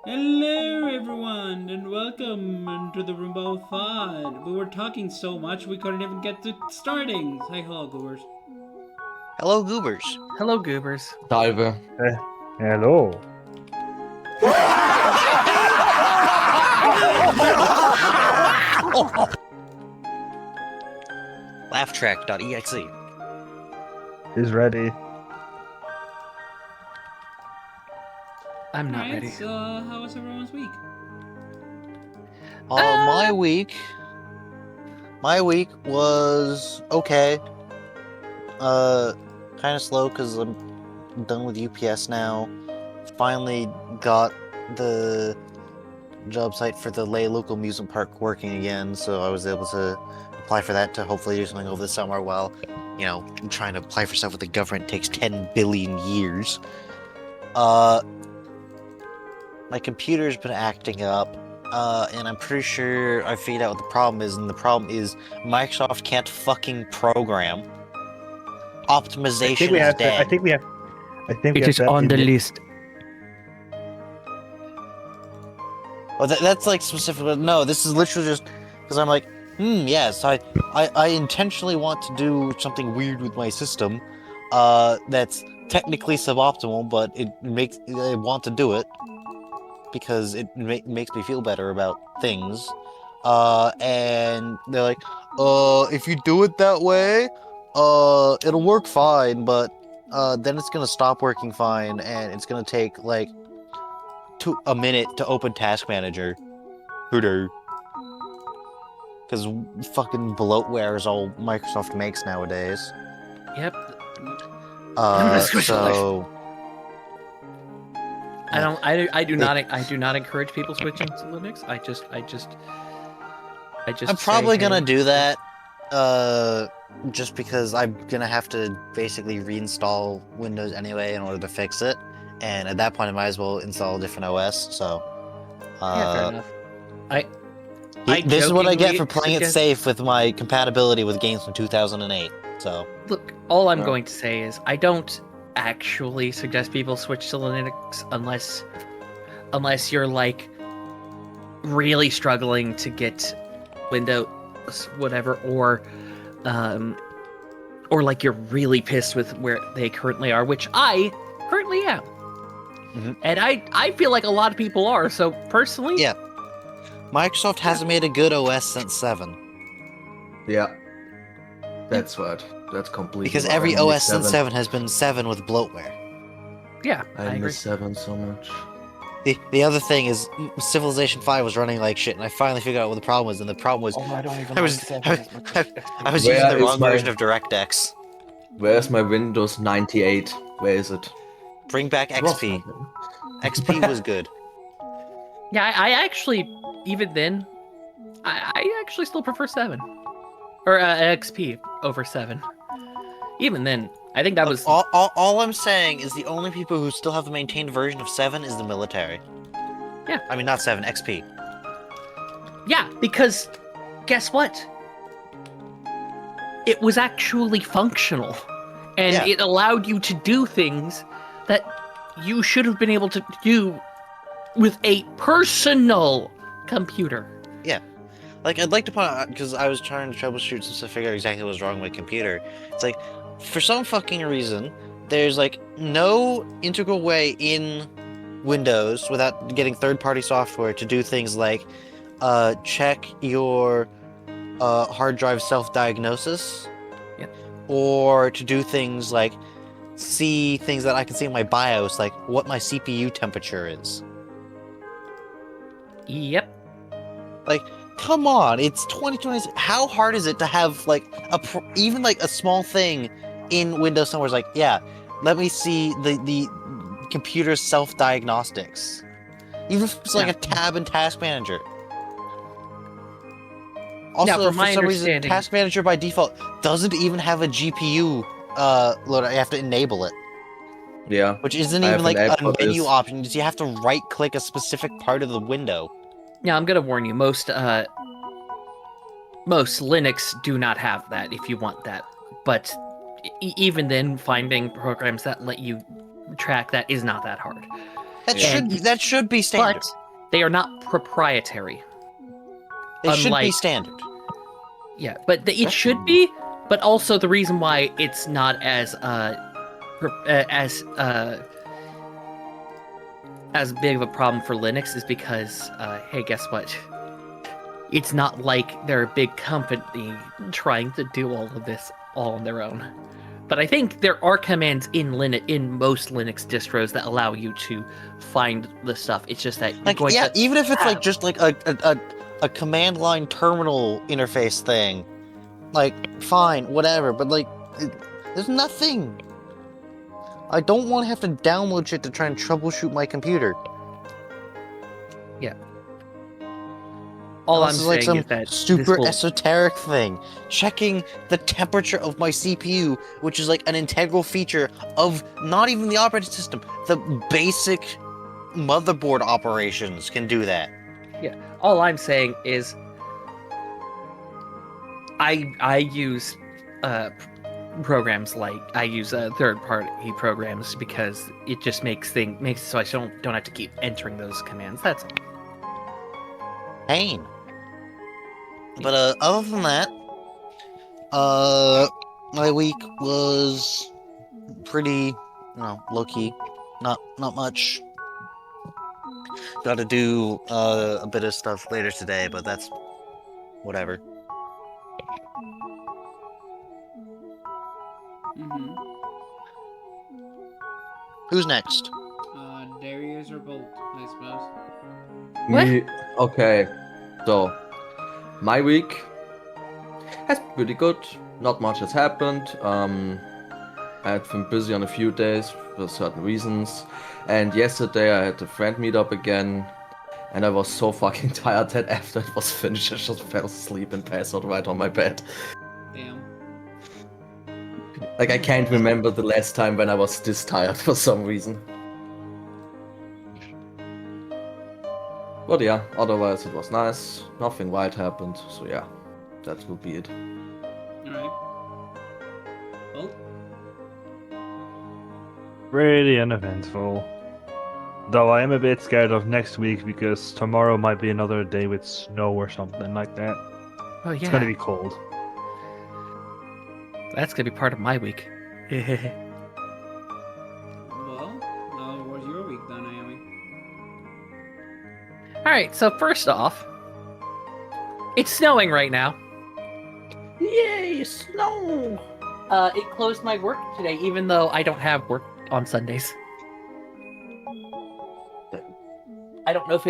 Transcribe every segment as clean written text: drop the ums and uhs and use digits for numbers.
Hello everyone and welcome to the Roomba of SCREW. We were talking so much we couldn't even get to starting. Say hello, Goobers. Hello, Goobers. Hello, Goobers. Salve. Hello. Laughtrack.exe is ready. I'm not Alright, ready. so how was everyone's week? My week was okay. Kind of slow because I'm done with UPS now. Finally got the job site for the Lay Local Amusement Park working again, so I was able to apply for that to hopefully do something over the summer. While, you know, trying to apply for stuff with the government takes 10 billion years. My computer's been acting up, and I'm pretty sure I figured out what the problem is, and the problem is Microsoft can't fucking program. Optimization is dead. I think we have It is on the list. Oh, that's like specific. No, this is literally just because I'm like, yes, I intentionally want to do something weird with my system, that's technically suboptimal, but I want to do it because it makes me feel better about things. And they're like, if you do it that way, it'll work fine, but then it's gonna stop working fine, and it's gonna take like a minute to open Task Manager. Because fucking bloatware is all Microsoft makes nowadays. Yep. So I do not encourage people switching to Linux. I just I'm probably say, gonna hey, do that, just because I'm gonna have to basically reinstall Windows anyway in order to fix it, and at that point I might as well install a different OS. So, yeah, fair enough. this is what I get for playing it suggest- safe with my compatibility with games from 2008. So, Look, all I'm going to say is I don't actually suggest people switch to Linux unless you're like really struggling to get Windows whatever, or like you're really pissed with where they currently are, which I currently am. And I feel like a lot of people are. So personally, yeah, Microsoft hasn't made a good OS since 7. Yeah. That's what. That's completely. Because right. every I miss OS since 7 has been 7 with bloatware. yeah, I agree. miss 7 so much. The other thing is Civilization 5 was running like shit, and I finally figured out what the problem was, and the problem was I don't even I was I was Where using the is wrong my- version of DirectX. Where's my Windows 98? Where is it? Bring back XP. XP was good. Yeah, I actually, even then, I actually still prefer 7. Or XP over 7. even then, I think that was All I'm saying is the only people who still have the maintained version of 7 is the military. Yeah. I mean, not 7, XP. yeah, because guess what? It was actually functional, and Yeah. it allowed you to do things that you should have been able to do with a personal computer. Like, I'd like to point out, because I was trying to troubleshoot some stuff to figure out exactly what was wrong with my computer. It's like, for some fucking reason, there's like no integral way in Windows without getting third-party software to do things like check your hard drive self-diagnosis, or to do things like see things that I can see in my BIOS, like what my CPU temperature is. Yep. Like, come on, it's 2020. How hard is it to have like even like a small thing in Windows somewhere? It's like, yeah, let me see the computer self-diagnostics. Even if it's like a tab in Task Manager. Also, from for my some reason, understanding- Task Manager by default doesn't even have a GPU loader. You have to enable it. Yeah. Which isn't I even have like a enabled menu this. option. You have to right-click a specific part of the window. Now, I'm gonna warn you, most Linux do not have that if you want that. But even then, finding programs that let you track that is not that hard. That should be standard. But they are not proprietary. They should be unlike- standard. Yeah, but it should be. But also the reason why it's not as big of a problem for Linux is because, hey, guess what? It's not like they're a big company trying to do all of this all on their own. But I think there are commands in most Linux distros that allow you to find the stuff. It's just that Like, yeah, even if it's like just like a command line terminal interface thing, like, fine, whatever. But like, there's nothing. I don't want to have to download shit to try and troubleshoot my computer. Yeah. All I'm This is saying like some is that super this esoteric thing. Checking the temperature of my CPU, which is like an integral feature of not even the operating system. The basic motherboard operations can do that. all I'm saying is I use programs like I use third-party programs because it just makes it so I don't have to keep entering those commands. That's all. Pain. But other than that, my week was pretty, low key. Not much. Got to do a bit of stuff later today, but that's whatever. Mm-hmm. Who's next? Darius or Bolt, I suppose. Me. Okay. So, my week has been pretty good. Not much has happened. I've been busy on a few days for certain reasons. And yesterday I had a friend meet up again. And I was so fucking tired that after it was finished, I just fell asleep and passed out right on my bed. Damn. Like, I can't remember the last time when I was this tired for some reason. But yeah, otherwise it was nice. Nothing wild happened, so yeah, that will be it. Alright. Bolt? Really uneventful. Though I am a bit scared of next week because tomorrow might be another day with snow or something like that. Oh yeah, It's gonna be cold. that's gonna be part of my week. Well, what's your week then, Naomi? All right, so first off, it's snowing right now. Yay, snow! It closed my work today, even though I don't have work on Sundays. I don't know if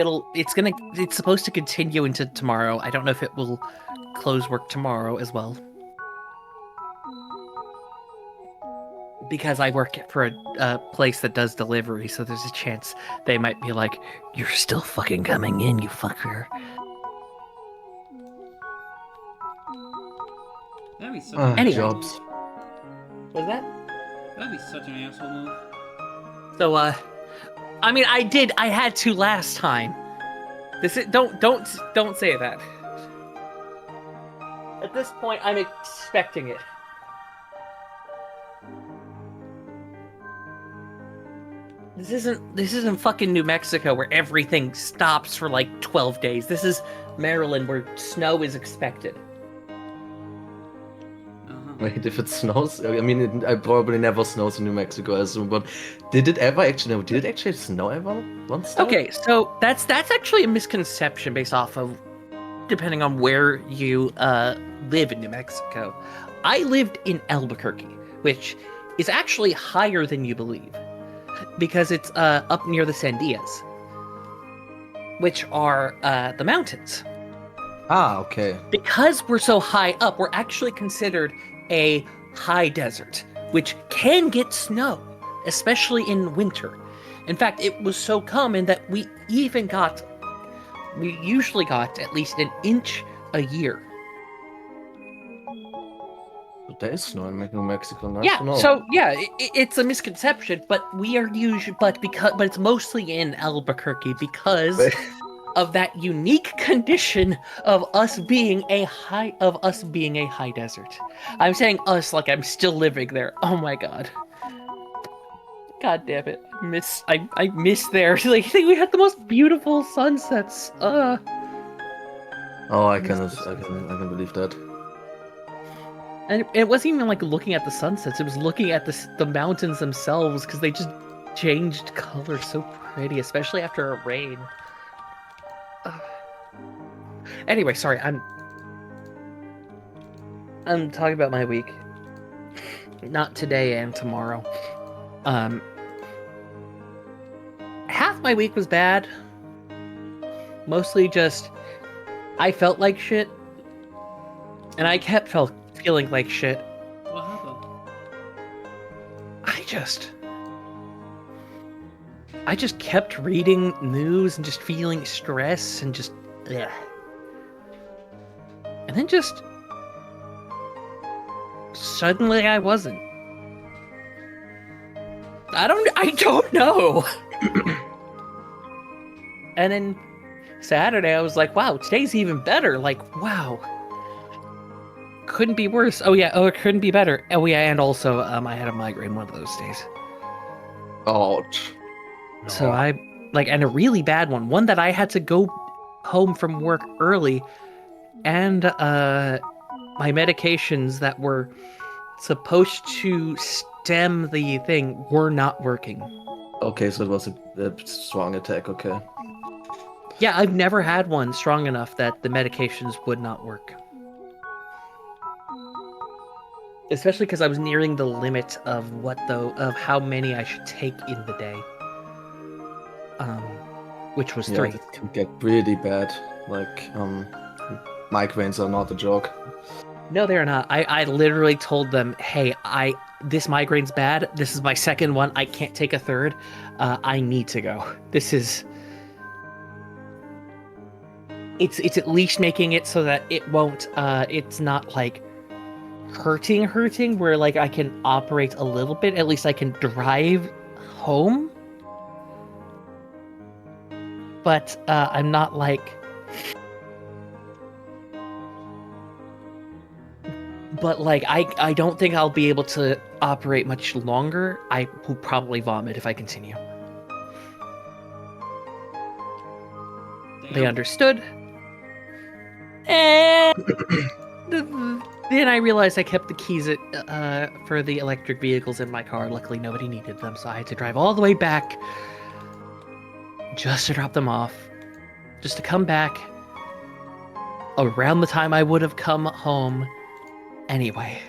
it's supposed to continue into tomorrow. I don't know if it will close work tomorrow as well. Because I work for a place that does delivery, so there's a chance they might be like, "You're still fucking coming in, you fucker." That'd be so Ah, Anyway. jobs. Was that? That'd be such an asshole move. So, I mean, I had to last time. Don't say that. At this point, I'm expecting it. This isn't fucking New Mexico where everything stops for like 12 days. This is Maryland where snow is expected. Wait, if it snows, I mean, it probably never snows in New Mexico, I assume. But did it actually snow ever once? Okay, so that's actually a misconception based off of depending on where you live in New Mexico. I lived in Albuquerque, which is actually higher than you believe, because it's up near the Sandias, which are the mountains. Ah, okay. Because we're so high up, we're actually considered a high desert, which can get snow, especially in winter. In fact, it was so common that we usually got at least an inch a year. There is snow in New Mexico, nice Yeah, to know. so yeah, it's a misconception, but we are usually, but it's mostly in Albuquerque because of that unique condition of us being a high desert. I'm saying us like I'm still living there. Oh my god. God damn it. I miss there. Like, we had the most beautiful sunsets. Oh, I can believe that. And it wasn't even like looking at the sunsets, it was looking at the mountains themselves, because they just changed color so pretty, especially after a rain. Anyway, sorry, I'm talking about my week. Not today and tomorrow. Half my week was bad. Mostly just I felt like shit. And I kept feeling like shit. What happened? I just kept reading news and just feeling stress and just ugh. And then just suddenly I wasn't. I don't know. And then Saturday I was like, wow, today's even better. Like, wow. Couldn't be worse. It couldn't be better. Oh yeah, and also I had a migraine one of those days. Ouch. So and a really bad one that I had to go home from work early, and my medications that were supposed to stem the thing were not working. Okay, so it was a strong attack, okay. Yeah, I've never had one strong enough that the medications would not work. Especially because I was nearing the limit of how many I should take in the day. Which was 3. It can get really bad. Like, migraines are not a joke. No, they're not. I literally told them, hey, this migraine's bad. This is my second one. I can't take a third. I need to go. This is... It's at least making it so that it won't... it's not, like, hurting, where, like, I can operate a little bit. At least I can drive home. But I'm not, like... But, like, I don't think I'll be able to operate much longer. I will probably vomit if I continue. Damn. They understood. And then I realized I kept the keys for the electric vehicles in my car. Luckily, nobody needed them, so I had to drive all the way back just to drop them off. Just to come back around the time I would have come home anyway.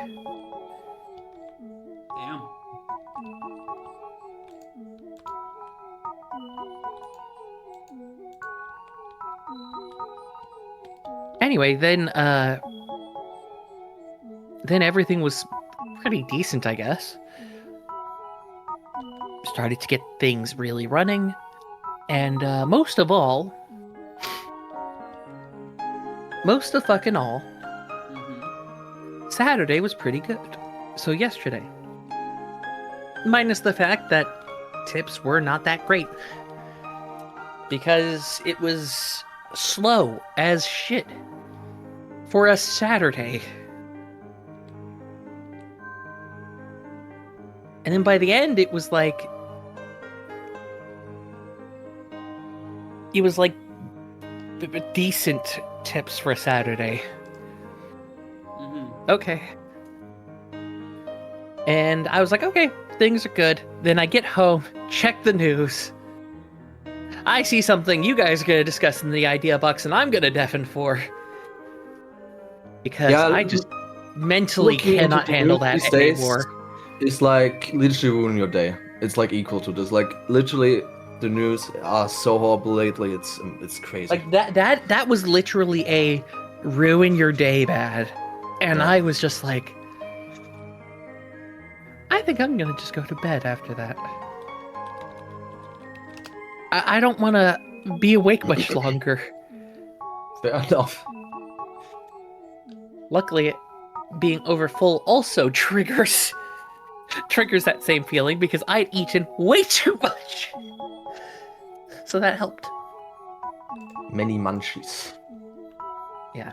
Damn. Anyway, then everything was pretty decent, I guess. Started to get things really running, and most of fucking all, Mm-hmm. Saturday was pretty good. So yesterday, Minus the fact that tips were not that great. Because it was slow as shit for a Saturday. And then by the end, it was like decent tips for a Saturday. Mm-hmm. Okay. And I was like, okay, things are good. Then I get home, check the news. I see something you guys are going to discuss in the idea box, and I'm going to deafen for. Because Yeah, I just mentally looking into cannot the handle news that these days anymore. It's like literally ruining your day. It's like equal to this. Like literally, the news are so horrible lately. It's crazy. Like that was literally a ruin your day bad. And Yeah. I was just like, I think I'm gonna just go to bed after that. I don't want to be awake much longer. Fair enough. Luckily, being overfull also triggers that same feeling because I'd eaten way too much. So that helped. Many munchies. Yeah.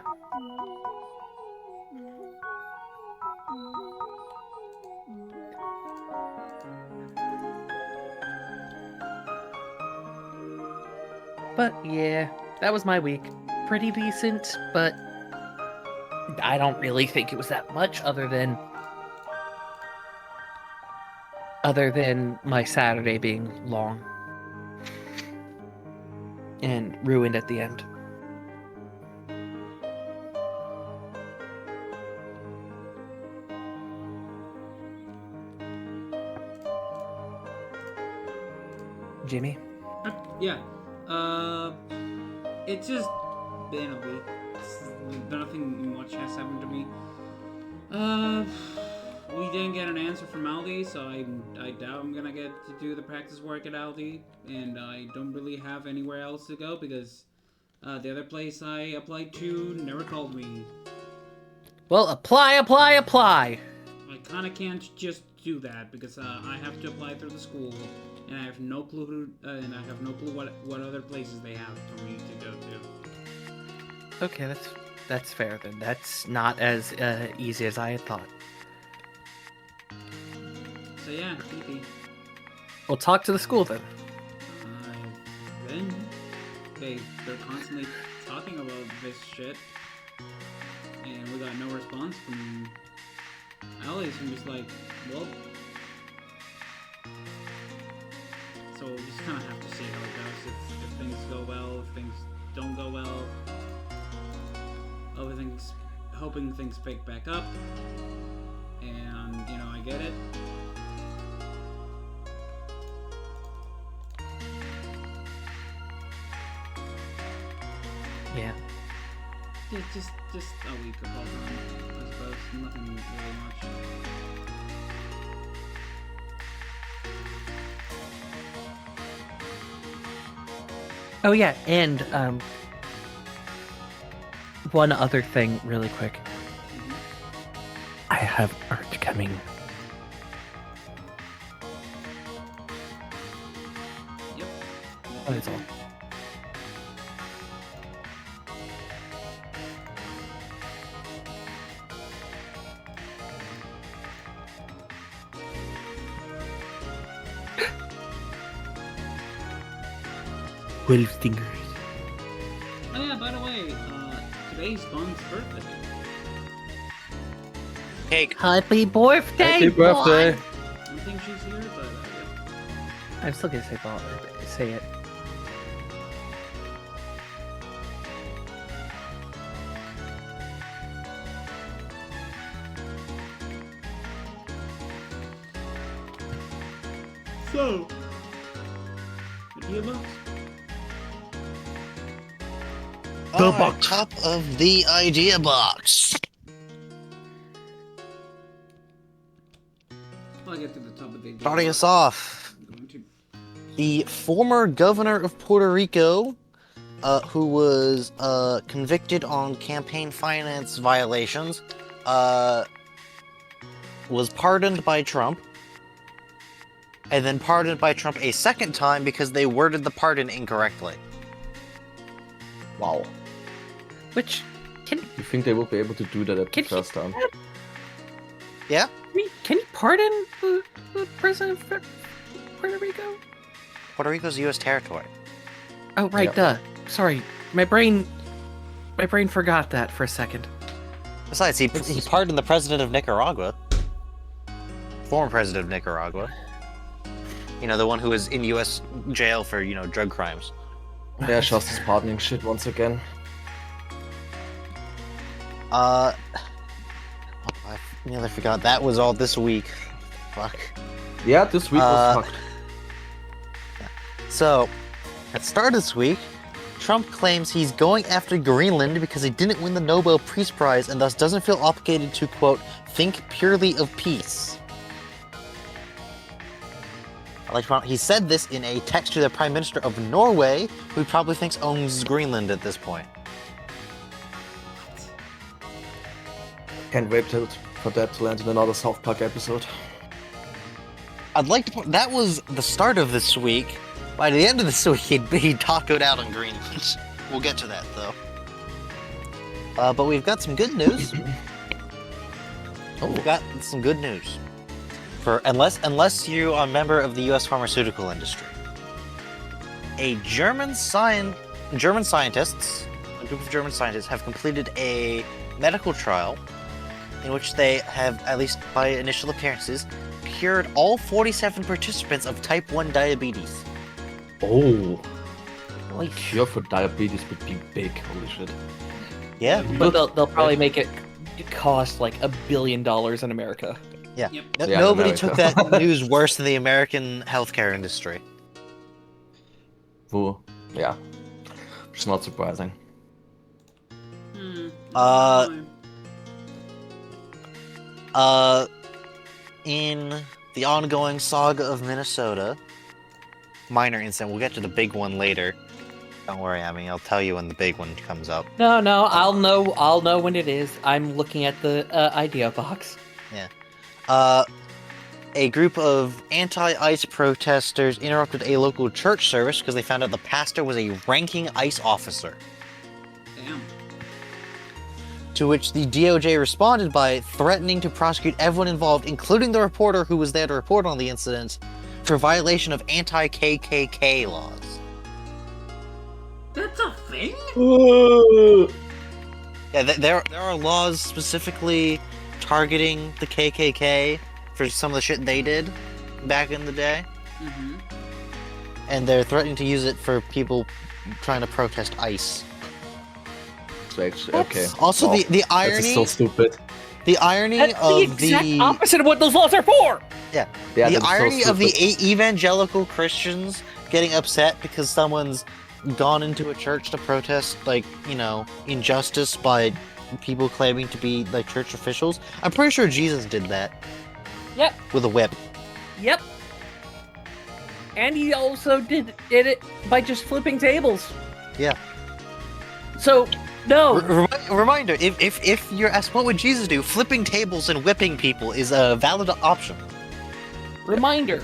But yeah, that was my week. Pretty decent, but I don't really think it was that much other than my Saturday being long and ruined at the end. Jimmy? Yeah. It's just been a week. Nothing much has happened to me. We didn't get an answer from Aldi, so I doubt I'm gonna get to do the practice work at Aldi, and I don't really have anywhere else to go because the other place I applied to never called me. Well, apply! I kind of can't just do that because I have to apply through the school, and I have no clue what other places they have for me to go to. Okay, that's fair then. That's not as easy as I had thought. So yeah, TP. We'll talk to the school then. Then they're constantly talking about this shit, and we got no response from Alice. I'm just like, well, so we just kind of have to see how it goes. If things go well, if things don't go well, hoping things pick back up, and I get it. Yeah. Yeah, just a week of all run, I suppose. Nothing really much. Oh yeah, and one other thing really quick. I have art coming. Yep. That is all. Wolf stingers. Oh yeah, by the way, today's Bon's birthday. Cake. Happy birthday, Happy birthday! I don't think she's here, but yeah. I'm still gonna say it. So, idea box? The box. Top of the idea box. I'll get to the top of the idea Starting box. us off, I'm going to... the former governor of Puerto Rico, who was convicted on campaign finance violations, was pardoned by Trump. and then pardoned by Trump a second time because they worded the pardon incorrectly. Wow. Which can You think they will be able to do that at the Can he- first time? can you pardon the president of Puerto Rico? Puerto Rico's U.S. territory. Oh right, Yep. duh. Sorry, my brain forgot that for a second. Besides, he pardoned the president of Nicaragua. Former president of Nicaragua. You know, the one who was in U.S. jail for, drug crimes. Yeah, just is pardoning shit once again. I nearly forgot. That was all this week. Fuck. Yeah, this week was fucked. So, at the start of this week, Trump claims he's going after Greenland because he didn't win the Nobel Peace Prize and thus doesn't feel obligated to, quote, think purely of peace. He said this in a text to the Prime Minister of Norway, who he probably thinks owns Greenland at this point. Can't wait for that to land in another South Park episode. I'd like to point that was the start of this week. By the end of this week, he tacoed out on Greenland. We'll get to that, though. But we've got some good news. We've got some good news. Unless you are a member of the U.S. pharmaceutical industry. A group of German scientists have completed a medical trial in which they have, at least by initial appearances, cured all 47 participants of type 1 diabetes. Oh. A cure for diabetes would be big, holy shit. Yeah. But they'll probably make it cost like $1 billion in America. Yeah. Yep. Yeah, Nobody America. took that news worse than the American healthcare industry. Ooh, yeah. Which is not surprising. In the ongoing saga of Minnesota, minor incident, we'll get to the big one later. Don't worry, Amy, I'll tell you when the big one comes up. No, I'll know when it is. I'm looking at the idea box. A group of anti-ICE protesters interrupted a local church service because they found out the pastor was a ranking ICE officer. Damn. To which the DOJ responded by threatening to prosecute everyone involved, including the reporter who was there to report on the incident, for violation of anti-KKK laws. That's a thing? Yeah, there are laws specifically targeting the KKK for some of the shit they did back in the day, Mm-hmm. and they're threatening to use it for people trying to protest ICE. So actually, okay. Also, Wow. the This is irony, so stupid. the irony That's the of exact the opposite of what those laws are for. Yeah, the that's so irony of the stupid. evangelical Christians getting upset because someone's gone into a church to protest, like, injustice by people claiming to be, like, church officials. I'm pretty sure Jesus did that. Yep. With a whip. Yep. And he also did it by just flipping tables. Yeah. So, no. Reminder, if you're asked what would Jesus do, flipping tables and whipping people is a valid option. Reminder.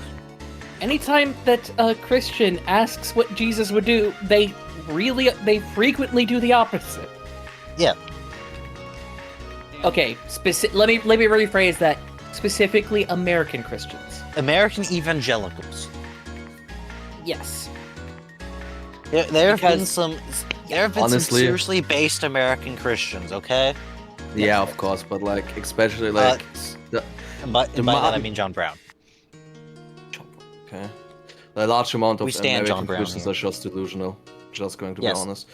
Anytime that a Christian asks what Jesus would do, they frequently do the opposite. Yeah. Okay, let me rephrase that. Specifically American Christians. American evangelicals. Yes. There have been Because- some Honestly- seriously based American Christians, okay? Yeah, of course, but like, especially like, And by that I mean John Brown. okay, a large amount of We stand John American Brown Christians here. are just delusional. Just going to Yes. be honest.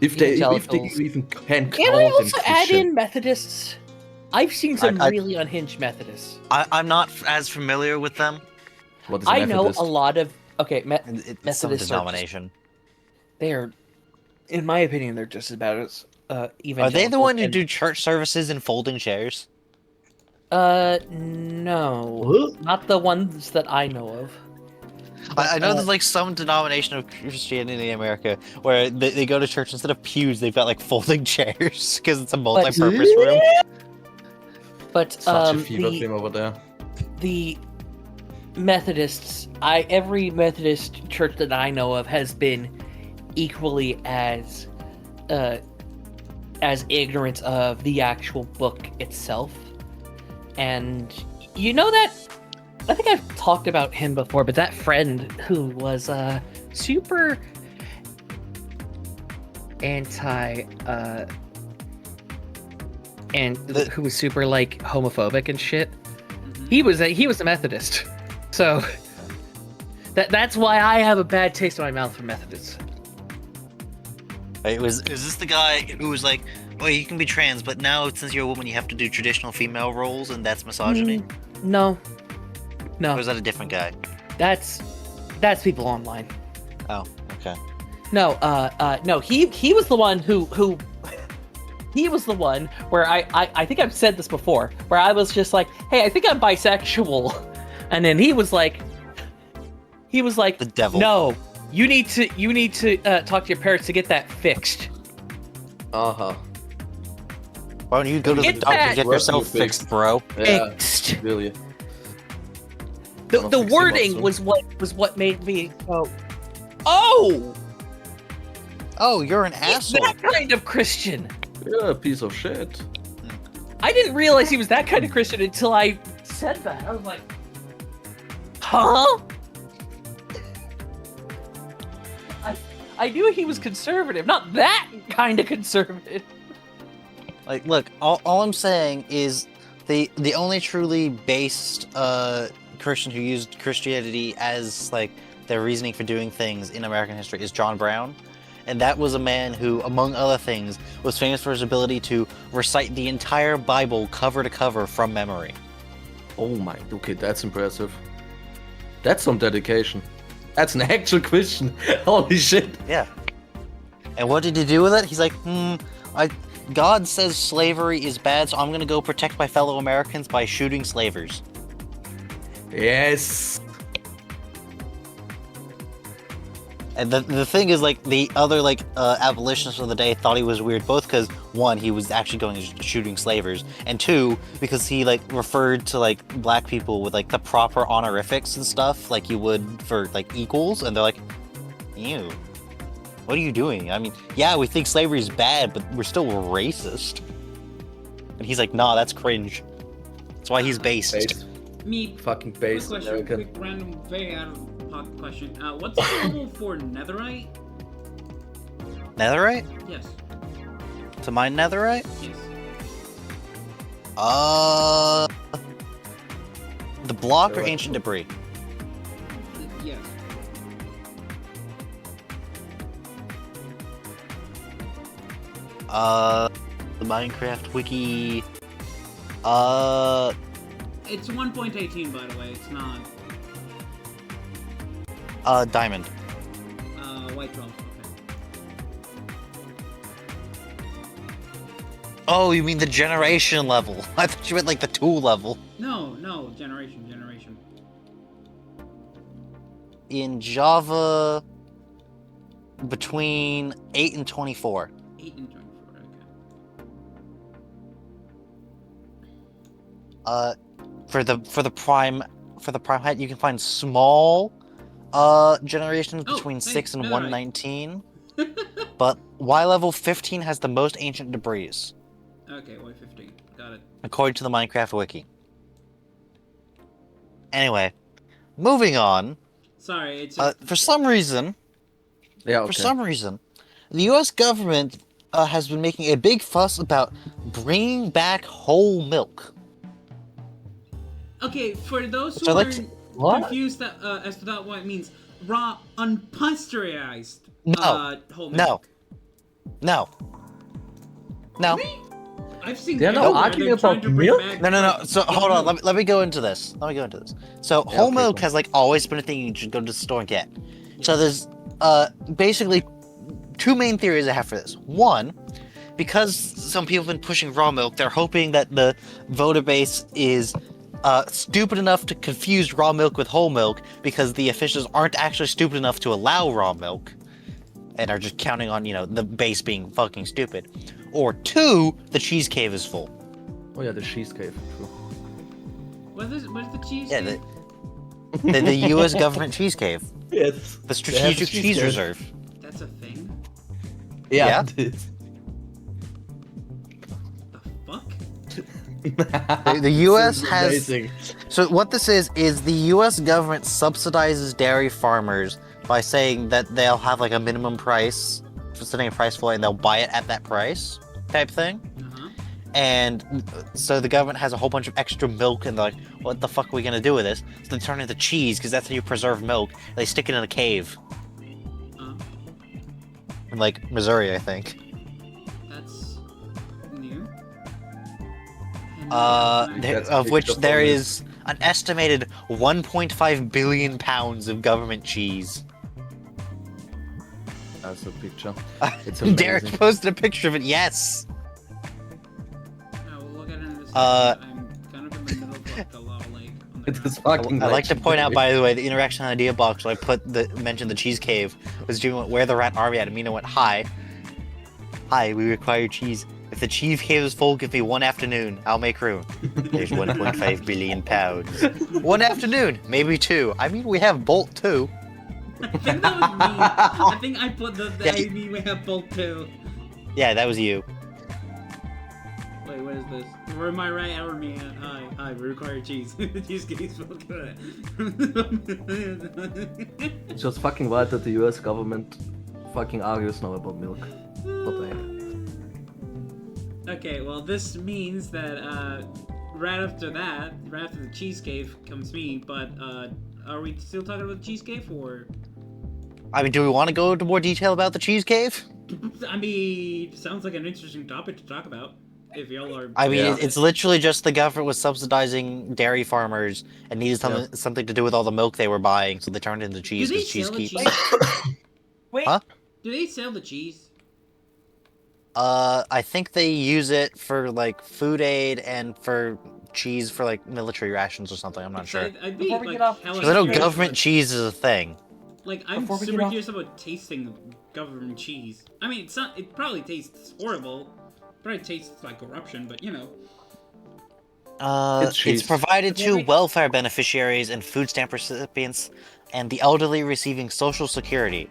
If they Evangelicals. even can Can call I them also add Christian. in Methodists? I've seen some I- really unhinged Methodists. I'm not as familiar with them. What is I know Methodist? a lot of It's some Methodists are just- denomination. they're, in my opinion, they're just about as evangelical. Are they the one who and- do church services in folding chairs? No, not the ones that I know of. I know there's like some denomination of Christianity in America where they go to church instead of pews, they've got like folding chairs because it's a multi-purpose room. But Such a fever dream over there. the Methodists, every Methodist church that I know of has been equally as ignorant of the actual book itself. And you know that, I think I've talked about him before, but that friend who was super anti who was super like homophobic and shit. He was a Methodist. So that's why I have a bad taste in my mouth for Methodists. Wait, is this the guy who was like, "Oh, you can be trans, but now since you're a woman, you have to do traditional female roles, and that's misogyny"? No. Or is that a different guy? That's people online. Oh, okay. No, no. He was the one who he was the one where I think I've said this before, where I was just like, "Hey, I think I'm bisexual," and then he was like, The devil. "No, you need to talk to your parents to get that fixed." Uh-huh. Why don't you go to the It's doctor and that- get yourself fixed, bro? Yeah, Fixed. really. The Fixing wording also. was what made me go, "Oh, Oh, you're an he's asshole. that kind of Christian." Yeah, piece of shit. I didn't realize he was that kind of Christian until I said that. I was like, huh? I knew he was conservative, not that kind of conservative. Like, look, all I'm saying is the only truly based Christian who used Christianity as like their reasoning for doing things in American history is John Brown. And that was a man who, among other things, was famous for his ability to recite the entire Bible cover to cover from memory. Oh my, okay, that's impressive. That's some dedication. That's an actual Christian. Holy shit. Yeah. And what did he do with it? He's like, God says slavery is bad, so I'm gonna go protect my fellow Americans by shooting slavers. Yes. And the thing is, like, the other, like, abolitionists of the day thought he was weird, both because, one, he was actually going and shooting slavers, and two, because he, like, referred to, like, black people with, like, the proper honorifics and stuff, like you would for, like, equals, and they're like, ew, what are you doing? I mean, yeah, we think slavery is bad, but we're still racist. And he's like, nah, that's cringe. That's why he's based. Base. Me. Fucking Quick base question, American. quick random, very out of pocket question. What's the symbol for netherite? Netherite? Yes. To mine netherite? Yes. The block or Netherite. ancient debris? Yes. The Minecraft wiki. It's 1.18, by the way. It's not. Diamond. White 12. Okay. Oh, you mean the generation level? I thought you meant like the tool level. No, generation. In Java, between 8 and 24. 8 and 24. Okay. For the prime height, you can find small generations Oh, between hey, 6 and netherite. 119. But Y level 15 has the most ancient debris, Okay, white 15. Got it. according to the Minecraft wiki. Anyway, moving on. Sorry, it's. For some reason, Yeah, okay. For some reason, the U.S. government has been making a big fuss about bringing back whole milk. Okay, for those So who like are to- What? confused as to that what it means, raw, unpasteurized No. whole No. milk. No. I've seen They're not everywhere arguing they're trying about to bring milk? back, No. like, So hold on. milk. Let me go into this. So whole okay, milk cool. has like always been a thing you should go to the store and get. So there's basically two main theories I have for this. One, because some people have been pushing raw milk, they're hoping that the voter base is stupid enough to confuse raw milk with whole milk because the officials aren't actually stupid enough to allow raw milk and are just counting on, the base being fucking stupid. Or two, the cheese cave is full. Oh yeah, the cheese cave. True. Where's the cheese? Yeah, cake? The U.S. government cheese cave. Yes. The strategic cheese reserve. That's a thing? Yeah. It The fuck? is. The U.S. This is has... amazing. So what this is the U.S. government subsidizes dairy farmers by saying that they'll have like a minimum price, setting a price floor, and they'll buy it at that price, type thing. Uh-huh. And so the government has a whole bunch of extra milk, and they're like, what the fuck are we gonna do with this? So they turn it into cheese, because that's how you preserve milk. They stick it in a cave. In like Missouri, I think. That's new. And That's Of big which stuff there on is an estimated 1.5 billion pounds of government cheese. That's a picture. It's amazing. Derek posted a picture of it, yes! I will look at it in a second. Uh, I'm kind of in the middle of like the lava lake on the It is ground. fucking I'd like to point out, legendary. by the way, the interaction idea box where I mentioned the cheese cave was Jimmy went, where the rat army at? And Mina went, hi. Hi, we require cheese. If the cheese cave is full, give me one afternoon. I'll make room. There's 1.5 billion pounds. One afternoon, maybe two. I mean, we have Bolt too. I think that was me. I think I put the Yeah. I mean we have both too. Yeah, that was you. Wait, what is this? Where am I right or me at? Hi, we require cheese. The cheesecake is so good. It's just fucking wild that the US government fucking argues now about milk. What the heck? Okay, well this means that right after that, right after the cheese cave comes me, but are we still talking about the cheese cave or? I mean, do we want to go into more detail about the cheese cave? I mean, sounds like an interesting topic to talk about. If y'all are. I mean, Yeah. it's literally just the government was subsidizing dairy farmers and needed something to do with all the milk they were buying, so they turned it into cheese Do they because cheese sell the keeps. cheese? Wait. Huh? Do they sell the cheese? I think they use it for like food aid and for cheese for like military rations or something. I'm not sure. I'd be Before we like get off- hella Because I know curious government about- cheese is a thing. Like I'm Before we super get off- curious about tasting government cheese. I mean, it's not. It probably tastes horrible. Probably tastes like corruption, but you know. It's cheese. It's provided to Before we- welfare beneficiaries and food stamp recipients and the elderly receiving Social Security,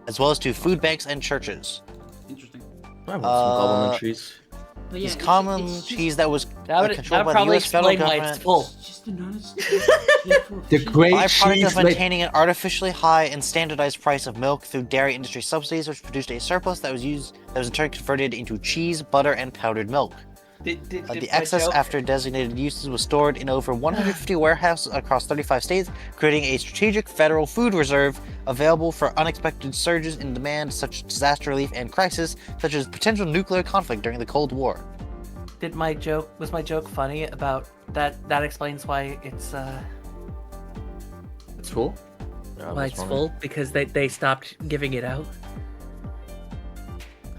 as well as to food banks and churches. Interesting. I want some government cheese. But yeah, It's common it's just, cheese that was That would controlled by the probably U.S. federal explain why government. it's full. It's just an honest cheese for The cheese. great Byproduct cheese of maintaining an artificially high and standardized price of milk through dairy industry subsidies, which produced a surplus that was in turn converted into cheese, butter, and powdered milk. Did The my excess joke- after designated uses was stored in over 150 warehouses across 35 states, creating a strategic federal food reserve available for unexpected surges in demand such as disaster relief and crisis, such as potential nuclear conflict during the Cold War. was my joke funny about that? That explains why it's It's full? Yeah, Why that's it's funny. full? Because they stopped giving it out.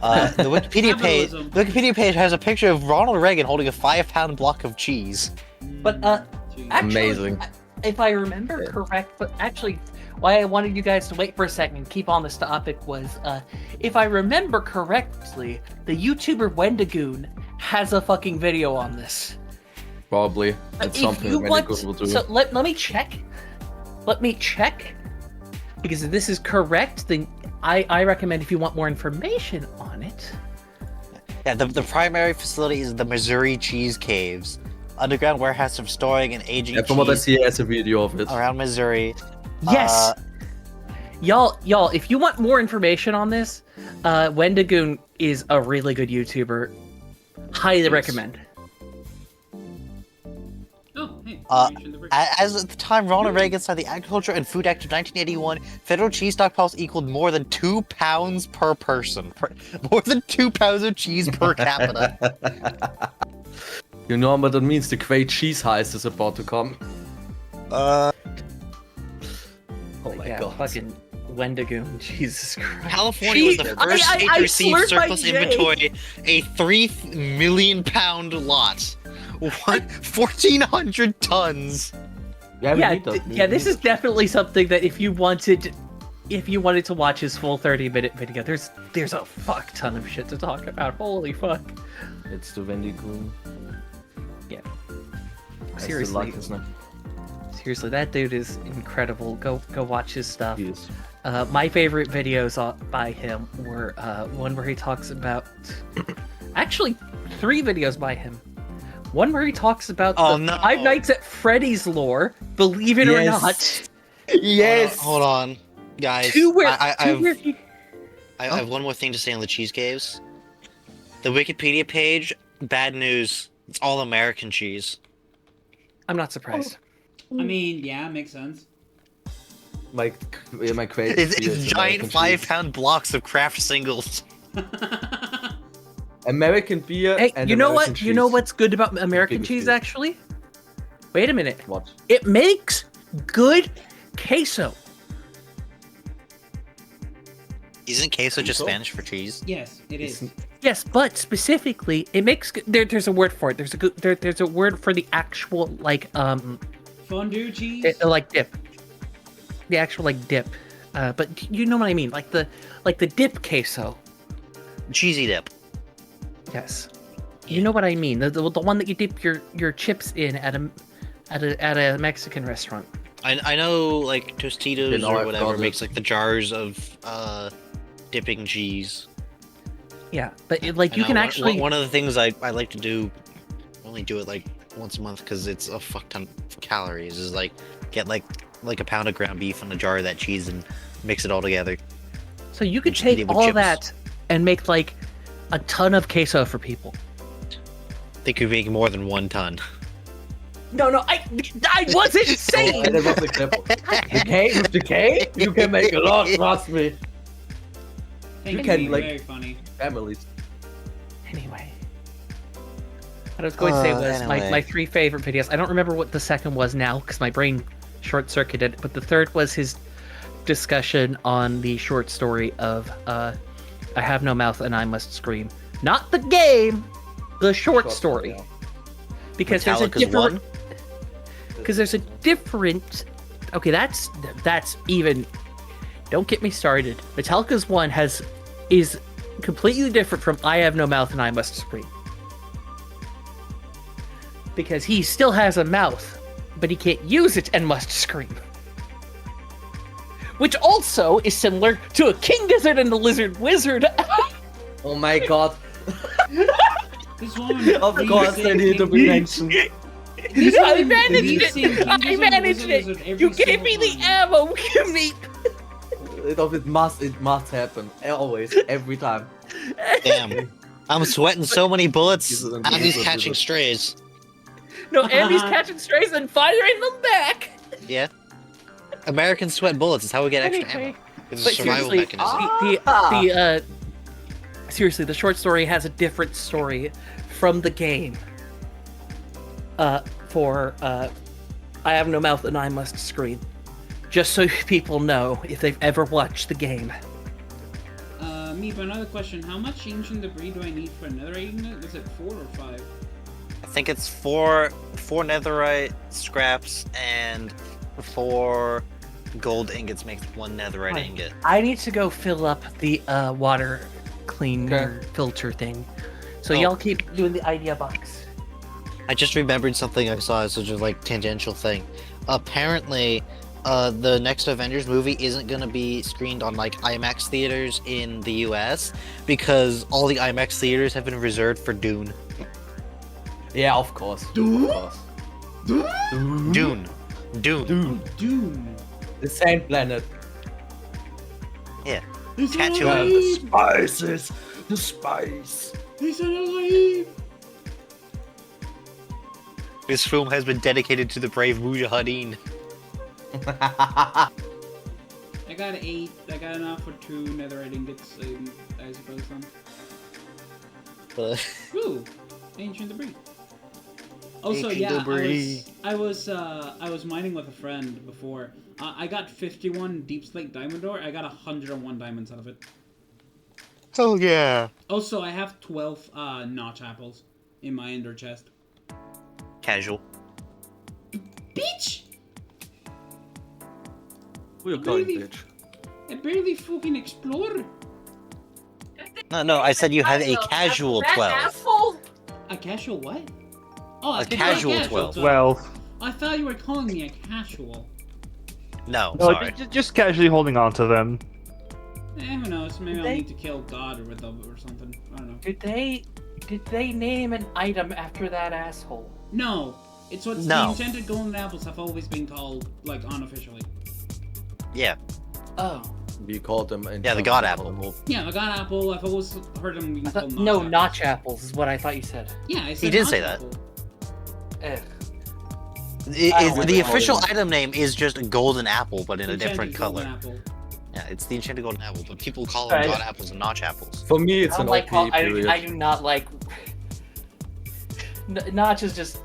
The Capitalism. Wikipedia page has a picture of Ronald Reagan holding a 5-pound block of cheese. But, Cheese. actually, Amazing. if I remember correct, but actually, why I wanted you guys to wait for a second and keep on this topic was, if I remember correctly, the YouTuber Wendigoon has a fucking video on this. Probably. It's If something you that want, Wendigoon will do. so let me check. Let me check. Because if this is correct, then I recommend if you want more information on it. Yeah, the primary facility is the Missouri Cheese Caves, underground warehouse for storing and aging Yeah, from what I cheese see, has a video of it. around Missouri. Yes. Y'all, if you want more information on this, Wendigoon is a really good YouTuber. Highly Yes. recommend. Oh, hey. Uh, you mentioned the brick. As at the time, Ronald Reagan signed the Agriculture and Food Act of 1981, federal cheese stockpiles equaled more than 2 pounds per person. More than 2 pounds of cheese per capita. You know what that means? The great cheese heist is about to come. Oh my Yeah, god. fucking Wendigoon. Jesus Christ. California was the Jeez, first state I to receive slurred my surplus J. inventory, a 3 million pound lot. 1,400 tons. Yeah, we Yeah, need that. We yeah. This need is definitely something that if you wanted to watch his full 30-minute video, there's a fuck ton of shit to talk about. Holy fuck. it. It's the Wendigoon. Yeah. I still Seriously. like his name. Seriously, that dude is incredible. Go watch his stuff. Yes. My favorite videos by him were one where he talks about actually 3 videos by him. One where he talks about Oh, the no. Five Nights at Freddy's lore, believe it or Yes. not. Yes. Hold on, guys. 2 where, I 2 where he... have one more thing to say on the cheese caves. The Wikipedia page, bad news. It's all American cheese. I'm not surprised. I mean, yeah, makes sense. My crazy. It's giant 5-pound blocks of craft singles. American beer. Hey, and you know American what? cheese. You know what's good about American Biggest cheese, deal. actually? Wait a minute. What? It makes good queso. Isn't queso just Queso? Spanish for cheese? Yes, it is. Yes, but specifically, it makes there's a word for it. There's a word for the actual like Fondue cheese? like dip. The actual like dip. But you know what I mean? Like the dip queso. Cheesy dip. Yes. You know what I mean? The one that you dip your chips in at a Mexican restaurant. I know, like, Tostitos You know, or I've whatever got makes, it. like, the jars of, dipping cheese. Yeah, but you can One- actually One of the things I like to do, I only do it, like, once a month because it's a fuck ton of calories, is, like, get, like a pound of ground beef and a jar of that cheese and mix it all together. so you could just eat it take with all chips. that and make like a ton of queso for people. They could make more than 1 ton. No, I wasn't Oh, saying. that was a clip. With the K, you can make a lot. Trust me. Thank you can, like- very funny. Families. Anyway, what I was going to say was anyway. my 3 favorite videos. I don't remember what the second was now because my brain short-circuited. But the third was his discussion on the short story of "I Have No Mouth and I Must Scream." Not the game, the short story. Yeah. Because there's a Metallica's different. one? Because there's a different. Okay, that's even. Don't get me started. Metallica's one is completely different from "I Have No Mouth and I Must Scream." Because he still has a mouth, but he can't use it and must scream. Which also is similar to a King Gizzard and the Lizard Wizard. Oh my god. This one, Of course, they need to be mentioned. This I one, managed we've it! seen King I Gizzard and managed Wizard it! every You gave me single the time. ammo, Meep! It must happen. Always. Every time. Damn. I'm sweating so many bullets. Is it in- Abby's is it- catching strays. No, Andy's catching strays and firing them back! Yeah. Americans sweat bullets. It's how we get extra Anyway, ammo. It's a but survival seriously, mechanism. seriously, the short story has a different story from the game. For I Have No Mouth and I Must Scream. Just so people know if they've ever watched the game. Meep, another question. How much ancient debris do I need for another agent? Is it 4 or 5? I think it's 4 netherite scraps and 4 gold ingots makes 1 netherite Right. ingot. I need to go fill up the water cleaner filter thing. So Oh. y'all keep doing the idea box. I just remembered something I saw, such a like tangential thing. Apparently, the next Avengers movie isn't gonna be screened on like IMAX theaters in the US because all the IMAX theaters have been reserved for Dune. Yeah, of course. Dune? Of course. Dune. Dune. The same planet. He's Tattoo. alive! Spices. The spice. He's alive! This film has been dedicated to the brave Mujahideen. I got 8. I got enough for 2 netherite ingots, I suppose. Ooh, ancient debris. Also, Ancient yeah, debris. I was mining with a friend before. I got 51 deep slate diamond ore. I got 101 diamonds out of it. Oh yeah. Also, I have 12 notch apples in my ender chest. Casual. Bitch! Who you calling Really? bitch? I barely fucking explored. No, I said you have a casual 12. A casual what? Oh, A casual 12. 12. I thought you were calling me a casual. No, No, sorry. just casually holding on to them. Who knows? Maybe I'll They- need to kill God with them or something. I don't know. Did they name an item after that asshole? No, it's what the No. enchanted golden apples have always been called, like unofficially. Yeah. Oh. We called them. Yeah, the God apple. Yeah, the God apple. I've always heard them being I thought, called no, apples. notch apples is what I thought you said. Yeah, I said did notch say that. apple. Ugh. The know. official item name is just a golden apple, but in a Enchanted different golden color. apple. Yeah, it's the enchanted golden apple, but people call them Right. God apples and notch apples. For me, it's I an don't like OP I period. do not like. Notch is just.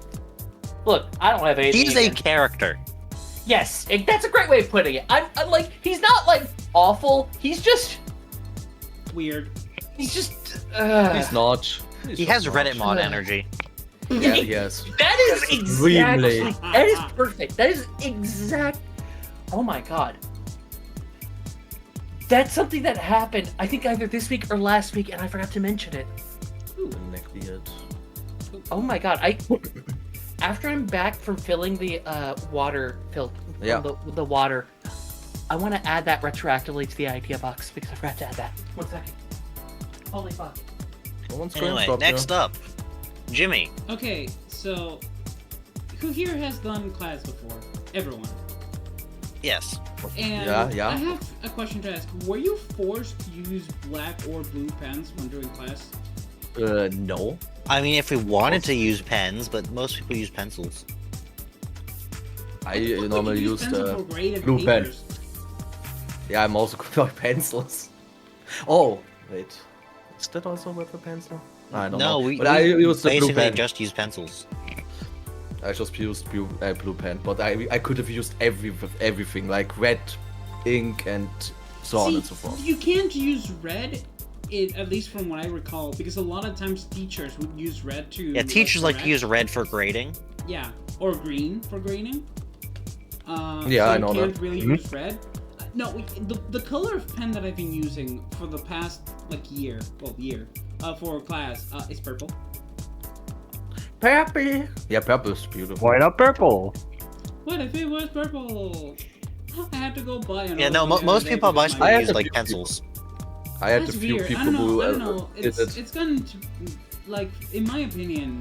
Look, I don't have anything. He's a against- character. Yes, that's a great way of putting it. I'm like, he's not like awful. He's just. Weird. He's just. He's not. He has Reddit mod energy. Yeah, he has. That is exactly. Extremely. That is perfect. That is exact. Oh my god. That's something that happened. I think either this week or last week, and I forgot to mention it. Ooh. Neckbeard. Oh my god! After I'm back from filling the water Yeah. the water, I want to add that retroactively to the idea box because I forgot to add that. 1 second. Holy fuck! Someone's Anyway, screenshot next up, Jimmy. Okay, so who here has done class before? Everyone. Yes. And Yeah. I have a question to ask. Were you forced to use black or blue pens when doing class? No. I mean, if we wanted to use pens, but most people use pencils. I What the fuck would normally you use pencil the for graded blue pen. papers? Yeah, I'm also good with pencils. Oh, wait. Is that also with a pencil? I don't know. No, we, but I we use the blue basically pen. just use pencils. I just used blue pen, but I could have used everything like red ink and so on See, and so forth. you can't use red, at least from what I recall, because a lot of times teachers would use red to. Yeah, teachers like to correct. use red for grading. Yeah, or green for grading. Yeah, so I know you can't that. really Mhm. use red. No, the color of pen that I've been using for the past year, for class, is purple. Purple. Yeah, purple is beautiful. Why not purple? What if it was purple? I had to go buy another. Yeah, no, one the other most day people at my because school I had use a like few pencils. I had That's a few weird. people I don't know. who I don't know. did It's it. it's gotten to, like, in my opinion,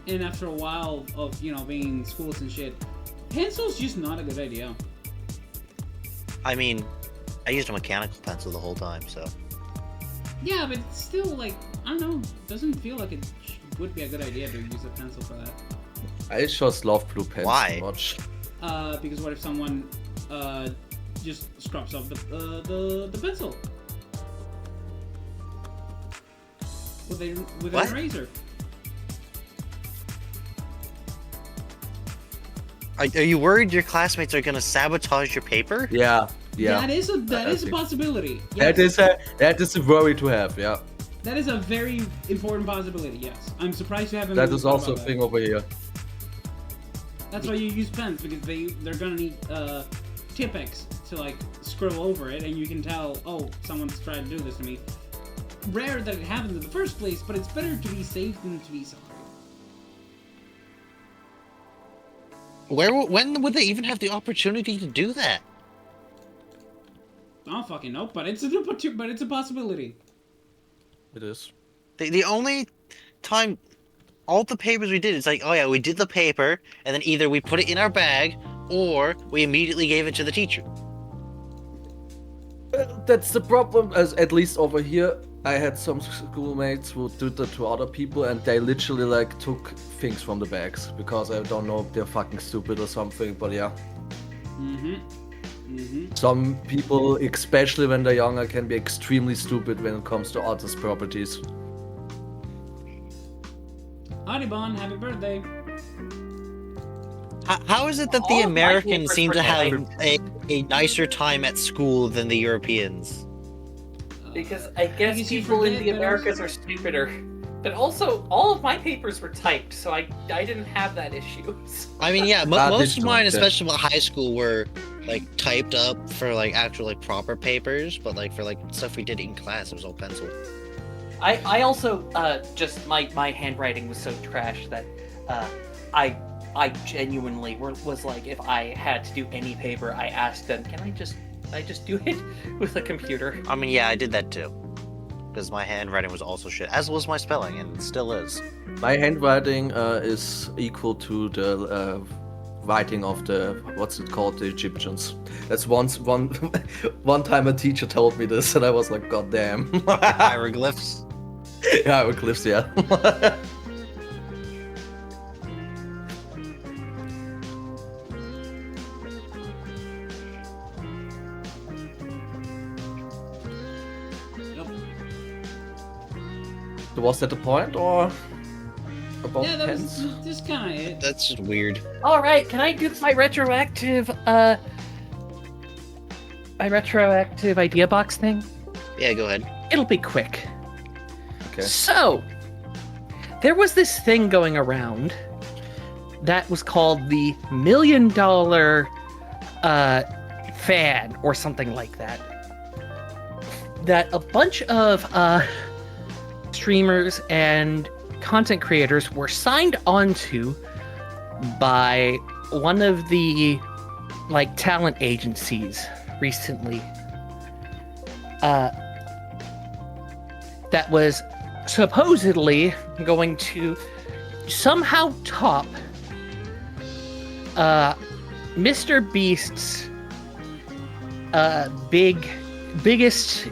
and after a while of being in schools and shit, pencil's just not a good idea. I mean, I used a mechanical pencil the whole time, so. Yeah, but it's still like I don't know. Doesn't feel like it would be a good idea to use a pencil for that. I just love blue pens Why? so much. Because what if someone just scrubs off the pencil with What? an eraser? Are you worried your classmates are gonna sabotage your paper? Yeah, yeah. That is a I think- possibility. Yes. That is a worry to have. Yeah, That is a very important possibility. Yes, I'm surprised you haven't. that really is thought also a about thing that. over here. That's why you use pens, because they're gonna need Tipp-Ex to like scroll over it, and you can tell, oh, someone's trying to do this to me. Rare that it happens in the first place, but it's better to be safe than to be sorry. When would they even have the opportunity to do that? I don't fucking know, but it's a possibility. It is. The only time, all the papers we did, it's like, oh yeah, we did the paper, and then either we put it in our bag, or we immediately gave it to the teacher. That's the problem. As at least over here, I had some schoolmates who did that to other people, and they literally like took things from the bags because I don't know if they're fucking stupid or something. But yeah, some people, especially when they're younger, can be extremely stupid when it comes to others' properties. Audubon, happy birthday. How is it that All the of my Americans papers seem were to have delayed. a nicer time at school than the Europeans? Because I guess Because you people in forget the that Americas also- are stupider. But also, all of my papers were typed, so I didn't have that issue. I mean, yeah, That most is of mine, true, yeah. especially at high school, were like typed up for like actual like proper papers, but like for like stuff we did in class, it was all pencil. I also just my handwriting was so trash that I I genuinely was like, if I had to do any paper, I asked them, can I just do it with a computer? I mean, yeah, I did that too. Because my handwriting was also shit, as was my spelling, and it still is. My handwriting is equal to the writing of the, what's it called, the Egyptians. That's one time a teacher told me this, and I was like, God damn. Hieroglyphs. Hieroglyphs, yeah. Nope. So was that the point, or about Yeah, that pens? was just kind of it. That's just weird. All right, can I do my retroactive idea box thing? Yeah, go ahead. It'll be quick. Okay. So, there was this thing going around that was called the $1 Million fan or something like that. That a bunch of streamers and content creators were signed onto by one of the like talent agencies recently. That was supposedly going to somehow top Mr. Beast's biggest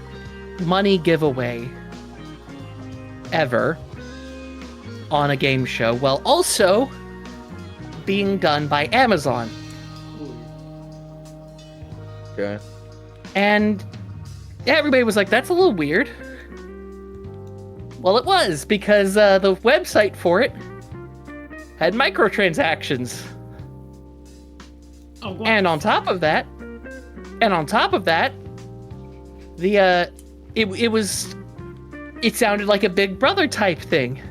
money giveaway ever on a game show, while also being done by Amazon. Okay. And everybody was like, that's a little weird. Well, it was, because the website for it had microtransactions. Oh, what? And on top of that, the it sounded like a Big Brother type thing.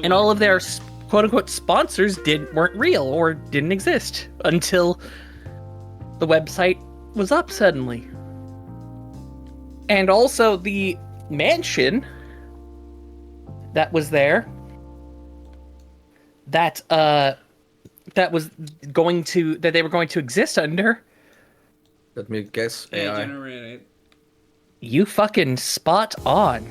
And all of their quote unquote sponsors weren't real or didn't exist until the website was up suddenly. And also the mansion that was there that they were going to exist under. Let me guess. Yeah, AI. generated. You fucking spot on.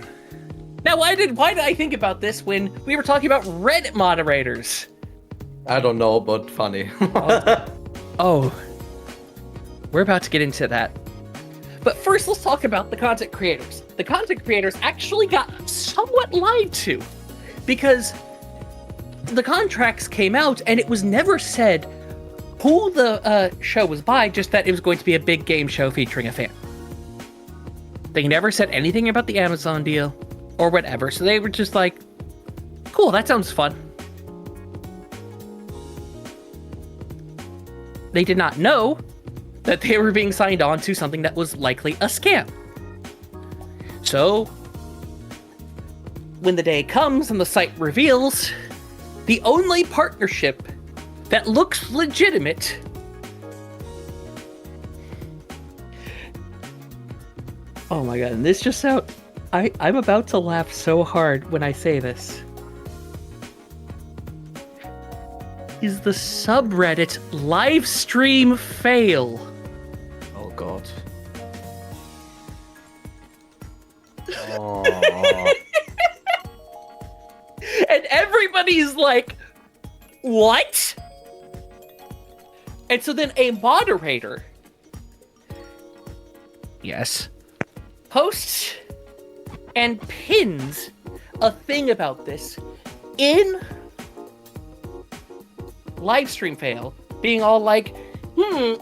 Now, why did I think about this when we were talking about Reddit moderators? I don't know, but funny. Oh, we're about to get into that. But first, let's talk about the content creators. The content creators actually got somewhat lied to, because the contracts came out and it was never said who the show was by, just that it was going to be a big game show featuring a fan. They never said anything about the Amazon deal or whatever, so they were just like, cool, that sounds fun. They did not know that they were being signed on to something that was likely a scam. So, when the day comes and the site reveals the only partnership that looks legitimate oh my god, and this just sounds... I'm about to laugh so hard when I say this. Is the subreddit livestream fail? Oh god. And everybody's like, what? And so then a moderator, yes, posts and pins a thing about this in livestream fail, being all like,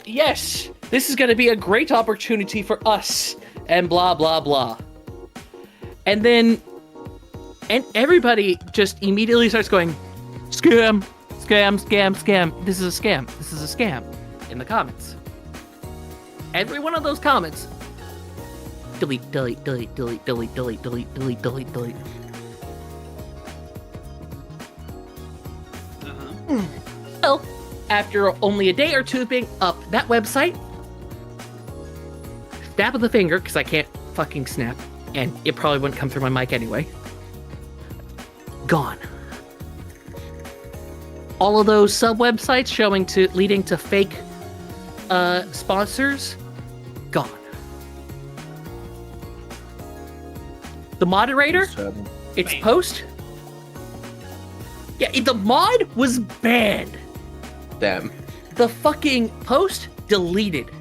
yes, this is going to be a great opportunity for us, and blah, blah, blah. And then, and everybody just immediately starts going, scam, scam, scam, scam, this is a scam, this is a scam, in the comments. Every one of those comments, delete, delete, delete, delete, delete, delete, delete, delete, delete, delete. Well, after only a day or two of being up, that website, snap of the finger, because I can't fucking snap, and it probably wouldn't come through my mic anyway, gone. all of those sub websites leading to fake sponsors, gone. The moderator, its Bam. post. Yeah, the mod was banned. Damn. The fucking post deleted.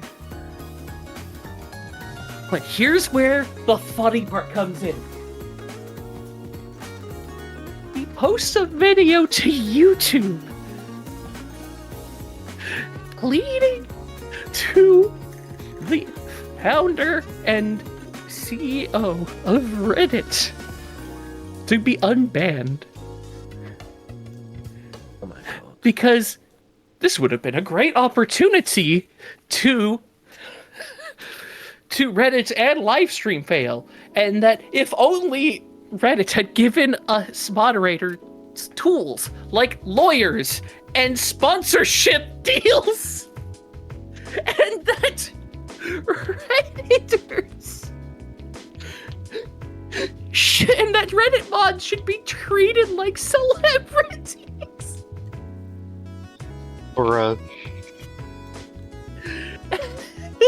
But here's where the funny part comes in. He posts a video to YouTube pleading to the founder and CEO of Reddit to be unbanned. Oh my god. Because this would have been a great opportunity to Reddit and livestream fail, and that if only Reddit had given us moderators tools like lawyers and sponsorship deals, and that Reddit mods should be treated like celebrities. Bruh.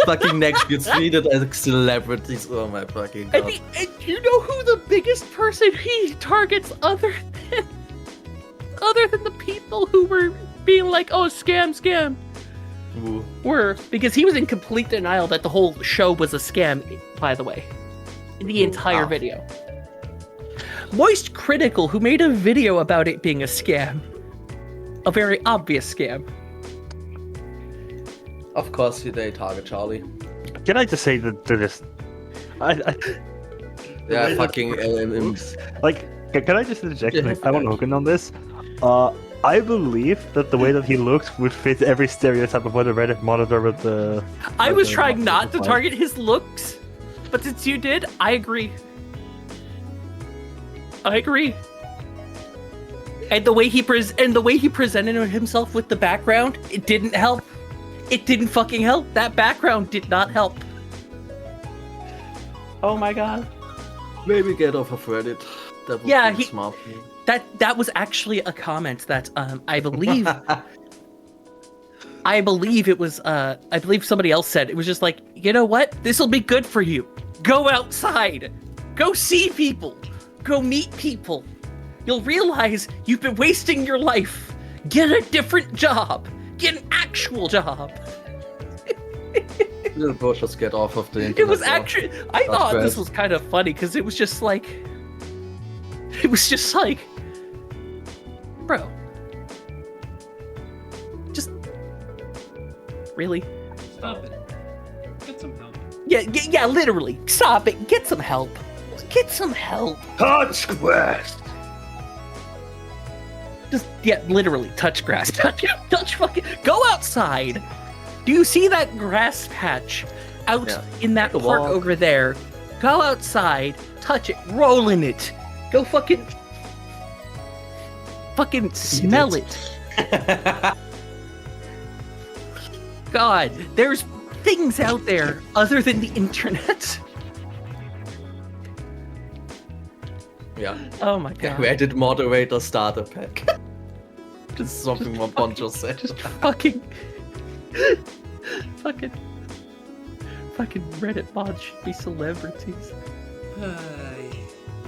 Fucking next gets treated as celebrities. Oh my fucking god. And you know who the biggest person he targets other than the people who were being like, oh, scam, Ooh. were, because he was in complete denial that the whole show was a scam, by the way. The entire Wow. video. Moist Critical, who made a video about it being a scam. A very obvious scam. Of course they target Charlie. Can I just say that to this? Yeah, way that fucking Like, can I just interject? Yeah, I want to hook in on this. I believe that the way that he looks would fit every stereotype of what a Reddit monitor with the. I was trying the- not to target his looks, but since you did, I agree. And the way he presented himself with the background, it didn't help. It didn't fucking help. That background did not help. Oh my god. maybe get off of Reddit. That would Yeah, be he- smart. That was actually a comment that I believe I believe somebody else said. It was just like, you know what? This'll be good for you. Go outside. Go see people. Go meet people. You'll realize you've been wasting your life. Get a different job. Get an actual job. Little bro, just get off of the internet. It was now. actually, I thought bad. this was kind of funny because it was just like, bro, just really? Stop it. Get some help. Yeah, literally. Stop it. Get some help. Get some help. Touch quest. Just, yeah, literally, touch grass. Touch fucking. Go outside. Do you see that grass patch out Yeah. in that Take a park walk. over there? Go outside, touch it, roll in it. Go fucking smell it. God, there's things out there other than the internet. Yeah. Oh my god. Reddit moderator starter pack. This is something more Poncho said. fucking Reddit mods should be celebrities.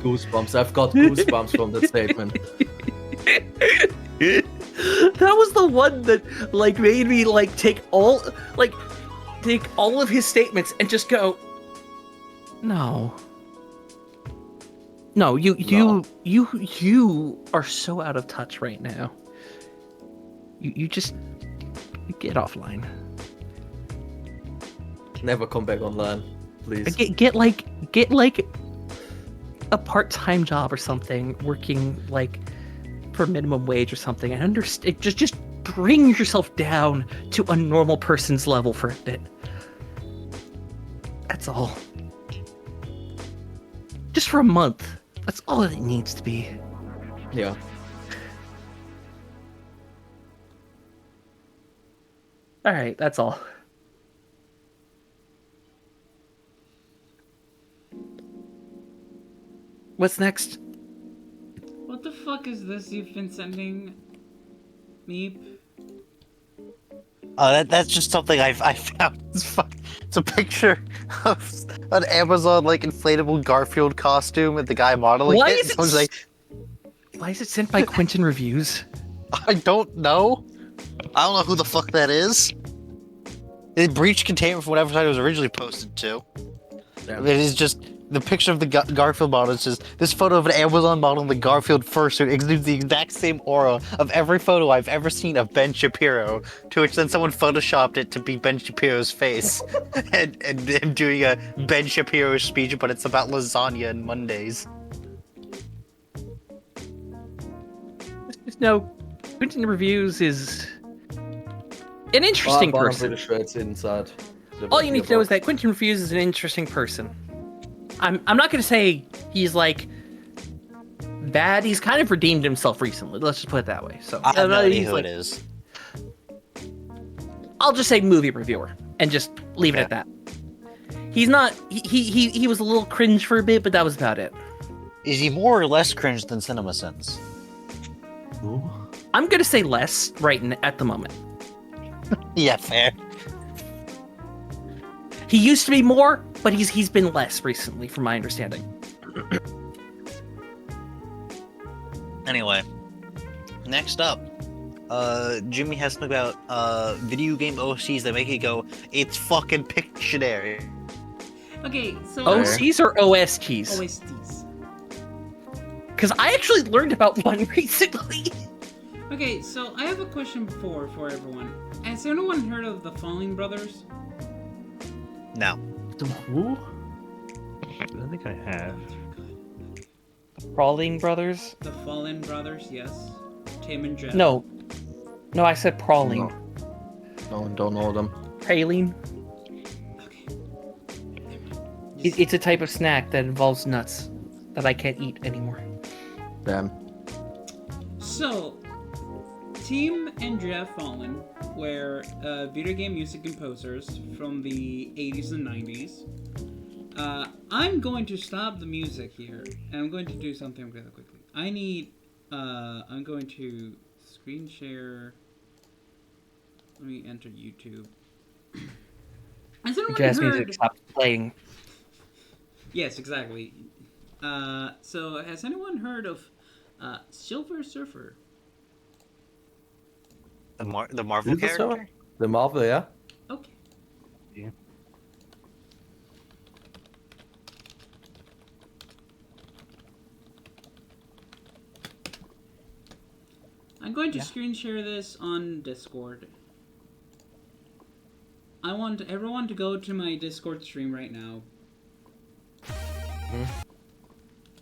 Goosebumps. I've got goosebumps from that statement. That was the one that made me take all of his statements and just go, no, you are so out of touch right now. You just get offline. Never come back online, please. Get a part-time job or something, working for minimum wage or something, and understand. Just bring yourself down to a normal person's level for a bit. That's all. Just for a month. That's all it needs to be. Yeah. All right, that's all. What's next? What the fuck is this you've been sending Meep. That's just something I found. It's a picture of an Amazon like inflatable Garfield costume and the guy modeling Why it. is it Someone's like, Why is it sent by Quentin Reviews? I don't know. I don't know who the fuck that is. It breached containment from whatever site it was originally posted to. Damn. It is just the picture of the Garfield model. It's just this photo of an Amazon model in the Garfield fursuit exudes the exact same aura of every photo I've ever seen of Ben Shapiro. To which then someone photoshopped it to be Ben Shapiro's face, and him doing a Ben Shapiro speech, but it's about lasagna and Mondays. No, Quentin Reviews is an interesting I'm person. pretty sure it's inside. All you need to know is that Quentin Reviews is an interesting person. I'm not going to say he's like bad. He's kind of redeemed himself recently. Let's just put it that way. So I have no idea he's who like- it is. I'll just say movie reviewer and just leave it at that. He's not. He was a little cringe for a bit, but that was about it. Is he more or less cringe than CinemaSins? I'm gonna say less at the moment. Yeah, fair. He used to be more, but he's been less recently, from my understanding. Anyway, next up, Jimmy has something about video game OCs that make you go, it's fucking Pictionary. Okay, so OCs or OSTs? OSTs. Because I actually learned about one recently. Okay, so I have a question for everyone. Has anyone heard of the Falling Brothers? No. Who? I don't think I have. Prawling Brothers? The Fallen Brothers, yes. Tim and Jeff. No, I said prawling. No, I don't know them. Praline. Okay. It's a type of snack that involves nuts that I can't eat anymore. Damn. So, Tim and Jeff Fallen were video game music composers from the 80s and 90s. I'm going to stop the music here, and I'm going to do something really quickly. I'm going to screen share. Let me enter YouTube. Has anyone Jazz heard... music stopped playing. Yes, exactly. So, has anyone heard of Silver Surfer? The Marvel Is it so? character? The Marvel, yeah? Okay. Yeah. I'm going to screen share this on Discord. I want everyone to go to my Discord stream right now.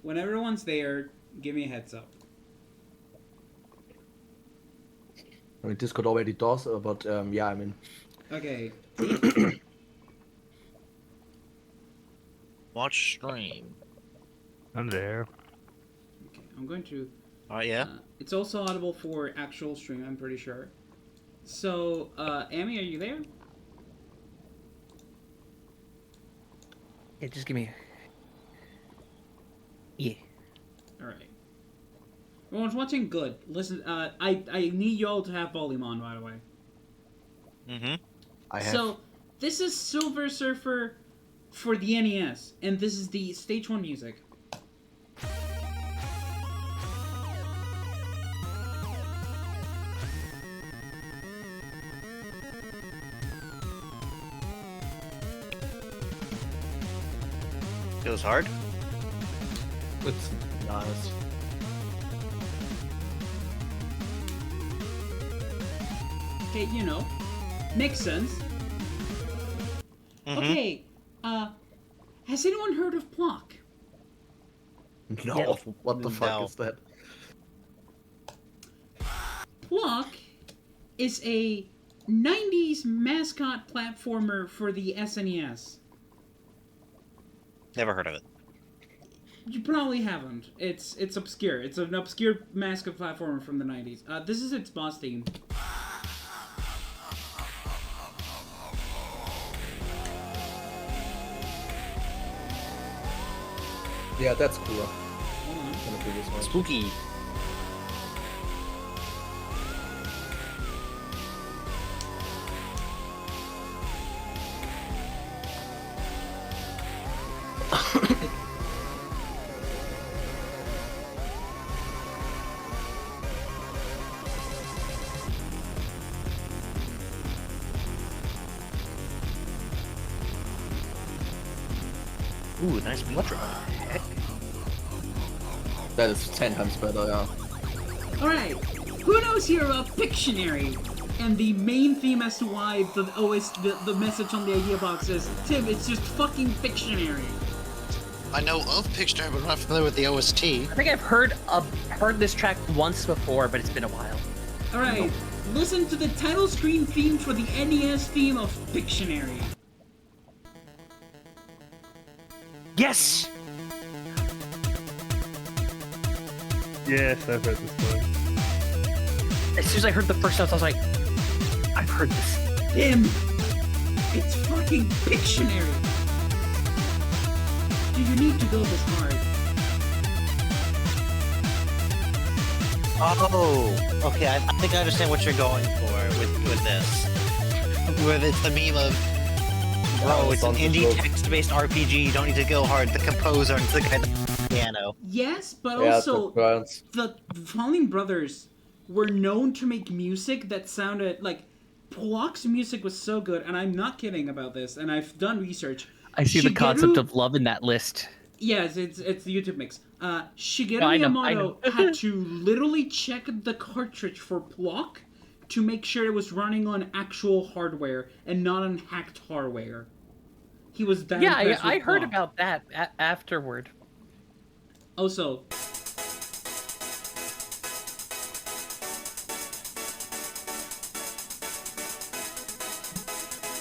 When everyone's there, give me a heads up. I mean, Discord already does, but yeah, I mean... Okay. Watch stream. I'm there. Okay, I'm going to... Oh, yeah? it's also audible for actual stream, I'm pretty sure. So, Amy, are you there? Yeah, just give me. Yeah. Alright. Everyone's watching? Good. Listen, I need you all to have volume on, by the way. Mm-hmm. I have... So, this is Silver Surfer for the NES, and this is the Stage 1 music. It was hard? It's nice. Okay, you know, makes sense. Mm-hmm. Okay, has anyone heard of Plock? No, Yeah. what the fuck No. is that? Plock is a 90s mascot platformer for the SNES. Never heard of it. You probably haven't. It's obscure. It's an obscure mascot platformer from the 90s. This is its boss theme. Yeah, that's cooler Hold on. than the previous one. Spooky. Ooh, nice beat drop. Heck. That is 10 times better, yeah. Alright, who knows here about Pictionary? And the main theme as to why the message on the idea box is, Tim, it's just fucking Pictionary. I know of Pictionary, but I'm not familiar with the OST. I think I've heard this track once before, but it's been a while. Alright, listen to the title screen theme for the NES theme of Pictionary. Yes! Yes, I've heard this one. As soon as I heard the first notes, I was like, I've heard this. Tim, it's fucking Pictionary. Do you need to go this hard? Oh, okay. I think I understand what you're going for with this. Where it's the meme of, bro, it's an indie text-based RPG. You don't need to go hard. The composer is the guy that plays the piano. Yes, but Yeah, also that's the Falling Brothers were known to make music that sounded like Plock's music was so good, and I'm not kidding about this, and I've done research. I see the concept of love in that list. Yes, it's the YouTube mix. Shigeru No, I know. Miyamoto had to literally check the cartridge for Plock to make sure it was running on actual hardware and not on hacked hardware. He was that impressed with I heard Plock. about that afterward. Also,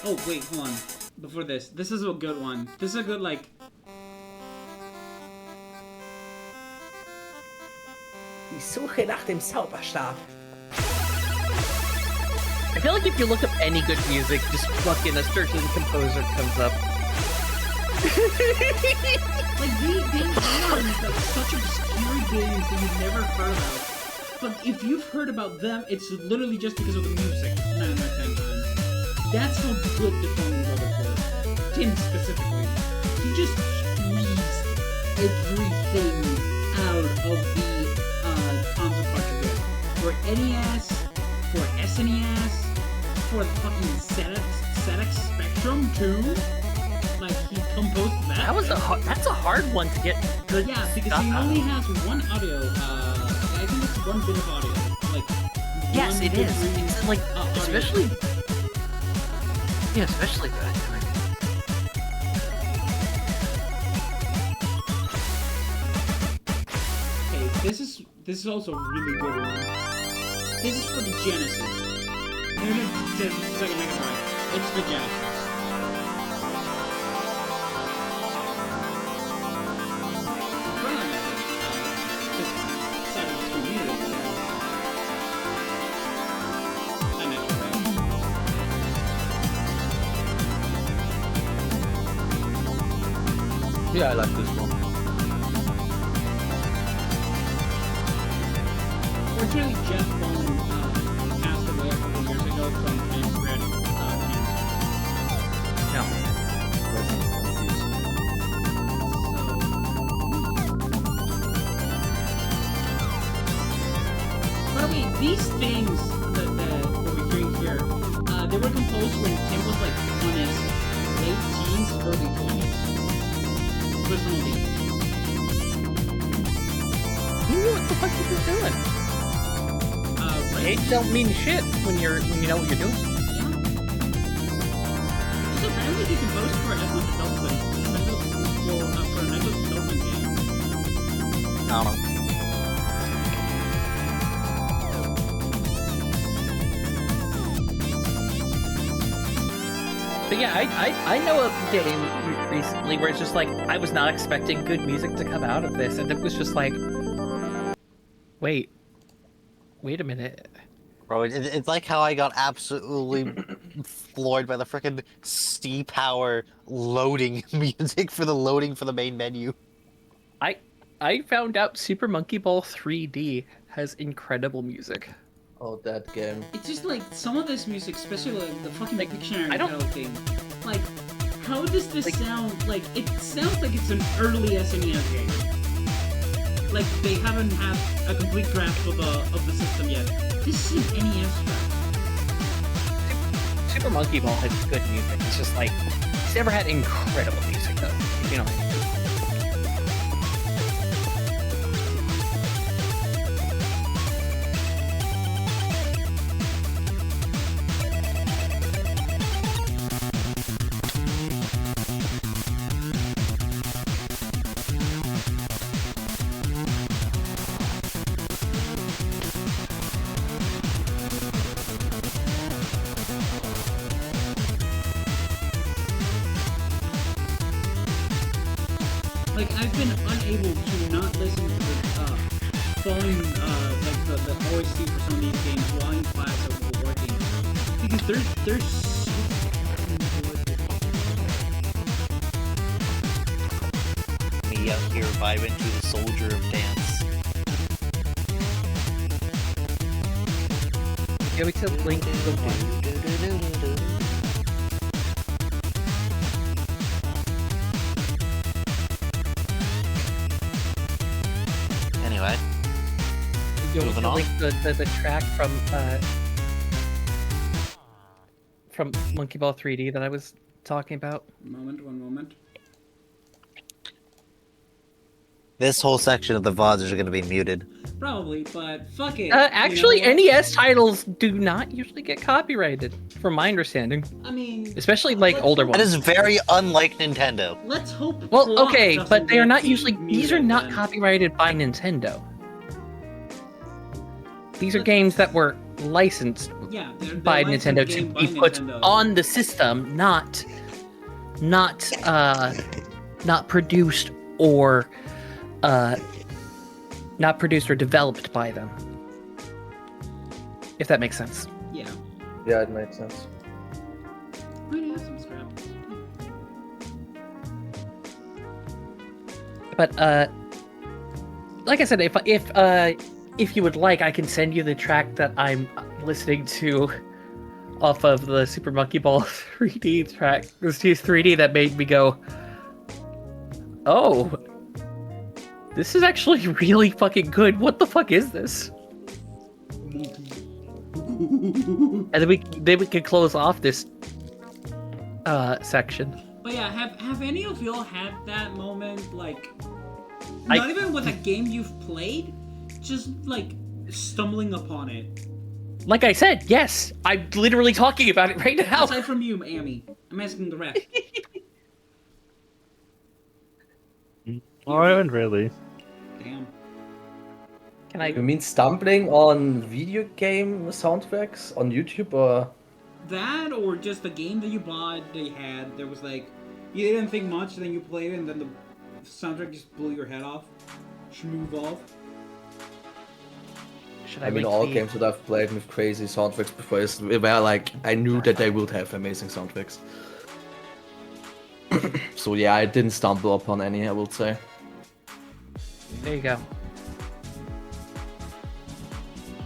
oh wait, hold on. Before this is a good one. This is a good like. Die Suche nach dem Zauberstab. I feel like if you look up any good music, just fucking a certain composer comes up. Like, they have like, such obscure games that you've never heard about. But if you've heard about them, it's literally just because of the music, 9 out of 10 times. That's how good the Fallen Brothers were. Tim specifically. He just squeezed everything out of the console cartridge. For NES, for SNES, for the fucking ZX Spectrum too. Like, he composed that. That's a hard one to get good. Yeah, because he only has one audio. I think it's one bit of audio. Like, Yes, one it good is. read, It's like audio. especially that. Okay, this is also a really good one. This is for the Genesis. No, the second Mega Drive. It's the Genesis. Yeah, I like this one. Fortunately, Jeff Bowman passed away a couple years ago from pancreatic cancer. No. By the way, these things that we're hearing here, they were composed when Tim was like on his late teens, early 20s. Original beats. You knew what the fuck you were doing. Right? Age don't mean shit when you know what you're doing. Yeah. Also, apparently he composed for Edmund Felton, for an Edmund Felton game. I don't know. But yeah, I know a game recently where it's just like I was not expecting good music to come out of this, and it was just like, wait a minute. Bro, it's like how I got absolutely floored by the frickin' C Power loading music for the main menu. I found out Super Monkey Ball 3D has incredible music. Oh, that game. It's just like some of this music, especially like the fucking Pictionary I don't- title thing. Like, how does this Like- sound? Like, it sounds like it's an early SNES game. Like they haven't had a complete grasp of the system yet. This is an NES track. Super Monkey Ball has good music. It's just like he's never had incredible music though. You know. Like, I've been unable to not listen to the phone, like the OST for some of these games while in class or working. Because they're so Me out here vibing to the Soldier of Dance. Yeah, we took Link to the one. Anyway, You want me Moving to on. link the track from Monkey Ball 3D that I was talking about? One moment. this whole section of the VODs is going to be muted. Probably, but fuck it. Actually, You know what? NES titles do not usually get copyrighted, from my understanding. I mean, Especially, like, let's older hope- That ones. is very unlike Nintendo. Let's hope. Well, Clock okay, doesn't but they are get not usually. These are muted not then. copyrighted by Nintendo. These are But- games that were licensed Yeah, they're by licensed Nintendo to game by be put Nintendo. on the system, not produced or not produced or developed by them. If that makes sense. Yeah. Yeah, it makes sense. Might have some scrap. But like I said, if you would like, I can send you the track that I'm listening to off of the Super Monkey Ball 3D track. This is 3D that made me go, oh, this is actually really fucking good. What the fuck is this? And then we can close off this section. But yeah, have any of y'all had that moment, like, I- not even with a game you've played, just like stumbling upon it? Like I said, yes, I'm literally talking about it right now. Aside from you, Amy, I'm asking the rest. Oh, I haven't really. Damn. Can I? You mean stumbling on video game soundtracks on YouTube or? That or just the game that you bought, they had, there was like, you didn't think much, then you played it, and then the soundtrack just blew your head off. Schmoove off. Should I mean, link all the- games that I've played with crazy soundtracks before is where like I knew that they would have amazing soundtracks. So yeah, I didn't stumble upon any, I would say. There you go.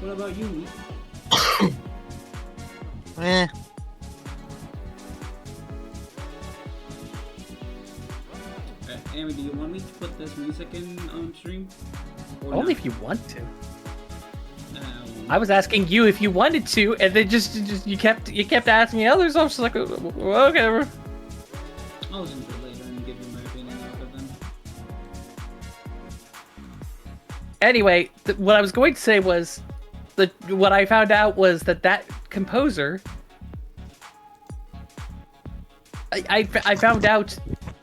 What about you, Lee? Eh. Amy, do you want me to put this music in on stream? Or Only not? if you want to. Um, I was asking you if you wanted to, and then just you kept asking others. I was just like, okay. I'll listen to it later and give you my opinion of it then. Anyway, what I was going to say was, what I found out was that composer. I found out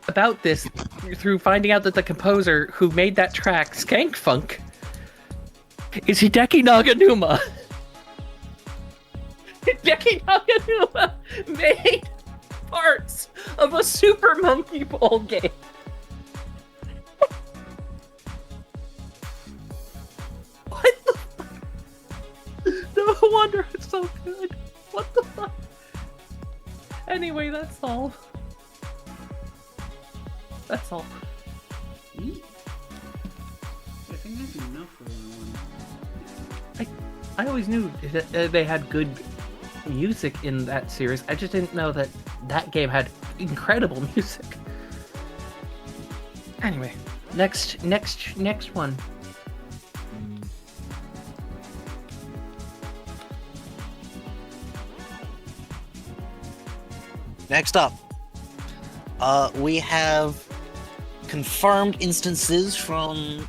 about this through finding out that the composer who made that track, Skank Funk, is Hideki Naganuma. Hideki Naganuma made parts of a Super Monkey Ball game. What the fuck? No wonder it's so good. What the fuck? Anyway, that's all. That's all. Neat. I think that's enough for one. I always knew that they had good music in that series. I just didn't know that that game had incredible music. Anyway, next one. Next up, we have confirmed instances from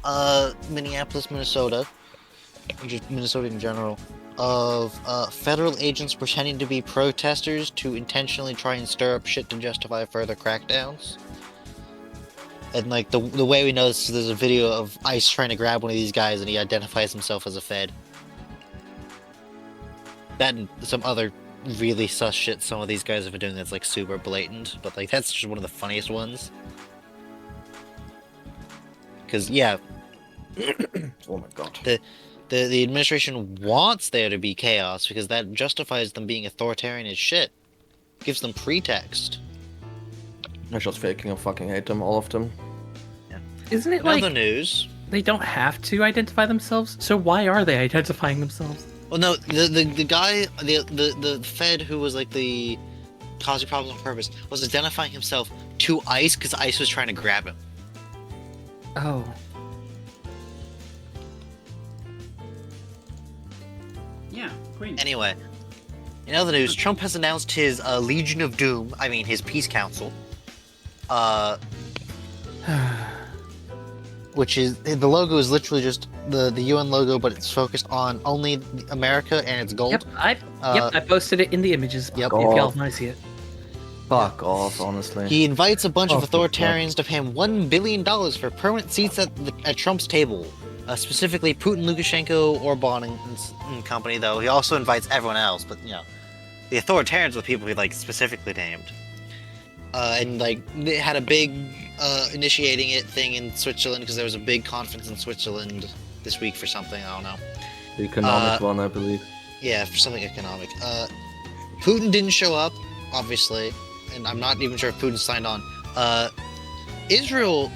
Minneapolis, Minnesota, or just Minnesota in general, of federal agents pretending to be protesters to intentionally try and stir up shit to justify further crackdowns. And like the way we know this is there's a video of ICE trying to grab one of these guys and he identifies himself as a Fed. That and some other really sus shit some of these guys have been doing that's like super blatant, but like that's just one of the funniest ones. Because yeah, Oh my god. the administration wants there to be chaos because that justifies them being authoritarian as shit. Gives them pretext. I'm just faking. I fucking hate them, all of them. Isn't it In like other news, they don't have to identify themselves? So why are they identifying themselves? well, no, the guy, the Fed who was like the causing problems on purpose was identifying himself to ICE because ICE was trying to grab him. Oh. Yeah, great. Anyway, in other news, Trump has announced his Legion of Doom. I mean, his Peace Council. Which is the logo is literally just the UN logo, but it's focused on only America and it's gold. Yep, I posted it in the images. Yep. If y'all want to see it. Fuck off, honestly. He invites a bunch of Oh, for authoritarians to pay him $1 billion for permanent seats at Trump's table. Specifically, Putin, Lukashenko, Orban, and company. Though he also invites everyone else, but you know, the authoritarians were people he like specifically named. And like they had a big initiating it thing in Switzerland because there was a big conference in Switzerland this week for something, I don't know. The economic one, I believe. Yeah, for something economic. Putin didn't show up, obviously, and I'm not even sure if Putin signed on. Israel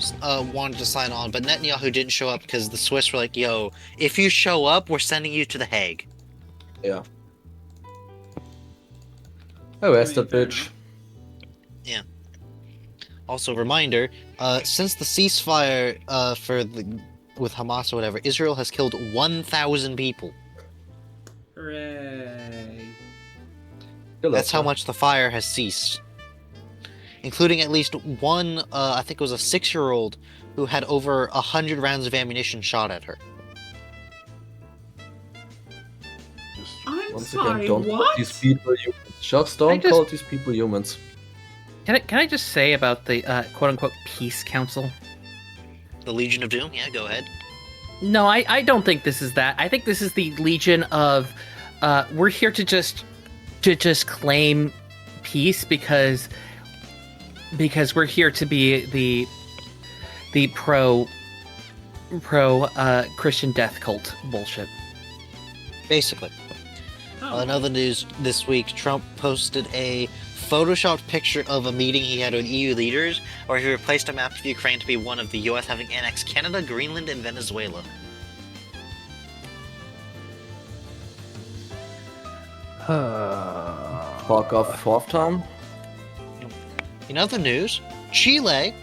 wanted to sign on, but Netanyahu didn't show up because the Swiss were like, yo, if you show up, we're sending you to The Hague. Yeah. Oh, that's that bitch. Also, reminder, since the ceasefire with Hamas or whatever, Israel has killed 1,000 people. Hooray. That's how much the fire has ceased. Including at least one, I think it was a 6-year-old, who had over 100 rounds of ammunition shot at her. I'm Once sorry, again, don't call what? these people humans. Just don't call these people humans. Can I just say about the quote unquote Peace Council? The Legion of Doom? Yeah, go ahead. No, I don't think this is that. I think this is the Legion of we're here to just claim peace because we're here to be the pro Christian death cult bullshit. Basically. Oh. In other news this week, Trump posted a photoshopped picture of a meeting he had with EU leaders where he replaced a map of Ukraine to be one of the US having annexed Canada, Greenland, and Venezuela. Fuck off fourth time. In other news, Chile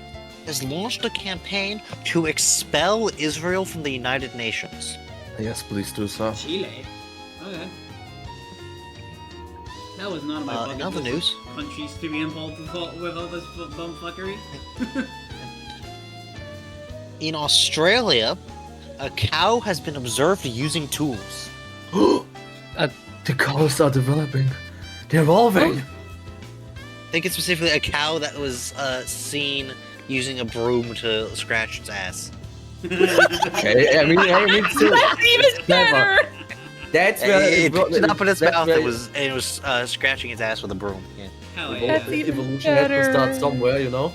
has launched a campaign to expel Israel from the United Nations. Yes, please do so. Chile. Okay. That was not on my bucket in other list news, of countries to be involved with all this bumfuckery. in Australia, a cow has been observed using tools. The cows are developing. They're evolving. I think it's specifically a cow that was seen using a broom to scratch its ass. Okay, I mean, still, That's even better. that's where It picked it up in its that's mouth where and was scratching its ass with a broom. Yeah. Hell evol- yeah. That's even evolution had to better. start somewhere, you know.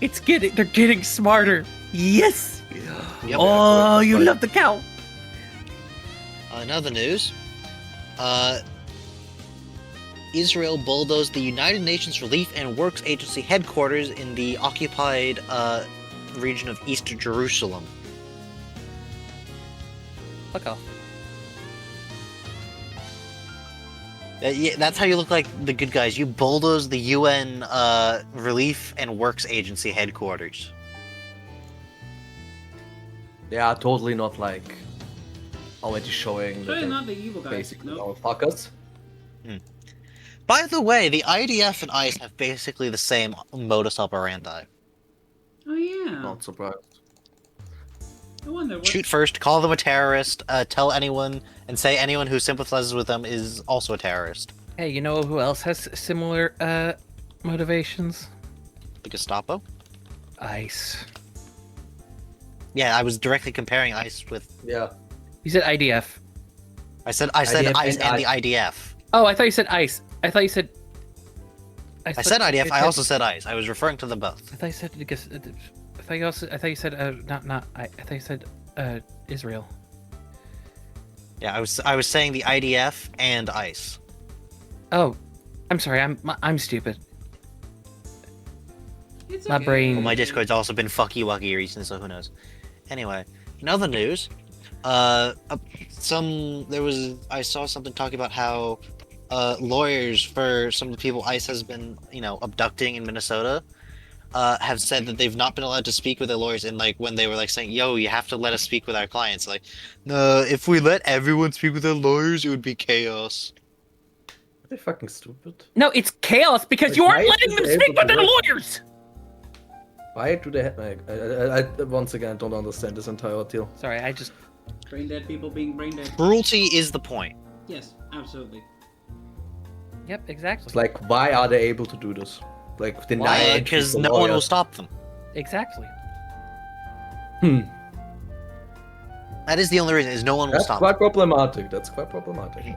They're getting smarter. Yes. Yep. Oh, you love the cow. In other news, Israel bulldozed the United Nations Relief and Works Agency headquarters in the occupied region of East Jerusalem. Fuck off. Yeah, that's how you look like the good guys. You bulldoze the UN Relief and Works Agency headquarters. Yeah, totally not like already showing that Totally they're not the evil guys. basically Nope. all fuckers. By the way, the IDF and ICE have basically the same modus operandi. Oh yeah. Not surprised. I wonder what. Shoot first, call them a terrorist, tell anyone, and say anyone who sympathizes with them is also a terrorist. Hey, you know who else has similar motivations? The Gestapo? ICE. Yeah, I was directly comparing ICE with... Yeah. You said IDF. I said IDF ICE and and the IDF. Oh, I thought you said ICE. I thought you said. I said IDF, I also said ICE. I was referring to them both. I thought you said I thought you said I thought you said Israel. Yeah, I was saying the IDF and ICE. Oh, I'm sorry. I'm stupid. It's My okay. brain- Well, my Discord's also been fucky wucky recently, so who knows. Anyway, in other news, I saw something talking about how lawyers for some of the people ICE has been, abducting in Minnesota, have said that they've not been allowed to speak with their lawyers, and like when they were like saying, "Yo, you have to let us speak with our clients," like, no, if we let everyone speak with their lawyers, it would be chaos. Are they fucking stupid? No, it's chaos because Like, you why aren't is letting this them able speak to with their work? lawyers. Why do they have, I once again don't understand this entire deal. Sorry, I just Brain dead people being brain dead. Cruelty is the point. Yes, absolutely. Yep, exactly. It's like, why are they able to do this? Like, deny Because people no one will lawyers. stop them. Exactly. That is the only reason. Is no one will That's stop quite them. problematic. That's quite problematic.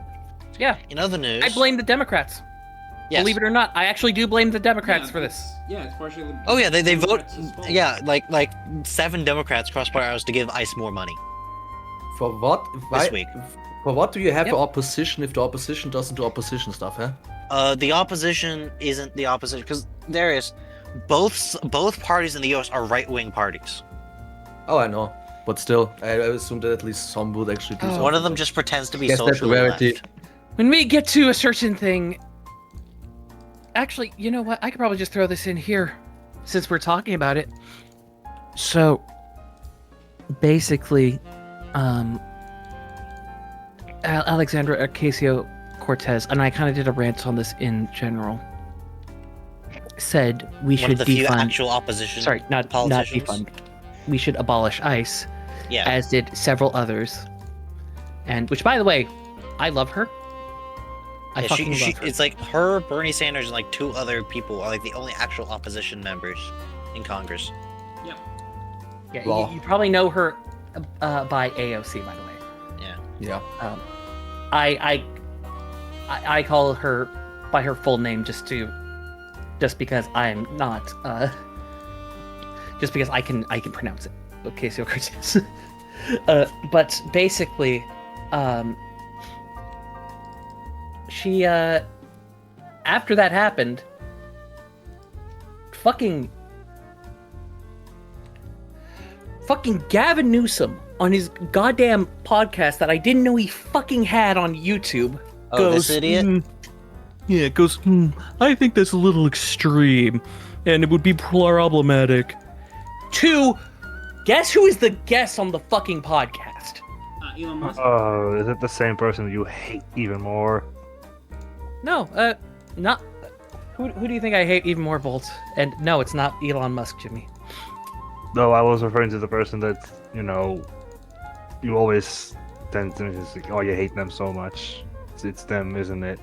Yeah, In other news, I blame the Democrats. Yes. Believe it or not, I actually do blame the Democrats Yeah, for this. Yeah, it's partially. Oh yeah, they vote. Democrats' fault. Yeah, like 7 Democrats crossed party to give ICE more money For what? this week. For what do you have Yep. the opposition if the opposition doesn't do opposition stuff, huh? The opposition isn't the opposition because there is both parties in the U.S. are right-wing parties. Oh, I know. But still, I assume that at least some would actually do something. One of them just pretends to be Yes, that's socially rarity. left. When we get to a certain thing, actually, you know what? I could probably just throw this in here, since we're talking about it. So, basically, Alexandra Ocasio-Cortez, and I kind of did a rant on this in general, said we One should of the few defund. actual opposition. Sorry, not politicians. defund. We should abolish ICE, Yeah. as did several others. And which, by the way, I love her. I Yeah, fucking love her. It's like her, Bernie Sanders, and like 2 other people are like the only actual opposition members in Congress. Yeah, Well- you probably know her by AOC, by the way. Yeah. I call her by her full name just because I'm not just because I can pronounce it. Ocasio-Cortez. But basically, she after that happened, fucking Gavin Newsom on his goddamn podcast that I didn't know he fucking had on YouTube. Oh, this idiot? Yeah, it goes, I think that's a little extreme, and it would be problematic. 2, guess who is the guest on the fucking podcast? Elon Musk. Oh, is it the same person you hate even more? No, not. Who do you think I hate even more, Bolt? And no, it's not Elon Musk, Jimmy. No, I was referring to the person that, you always tend to just like, oh, you hate them so much. It's them, isn't it?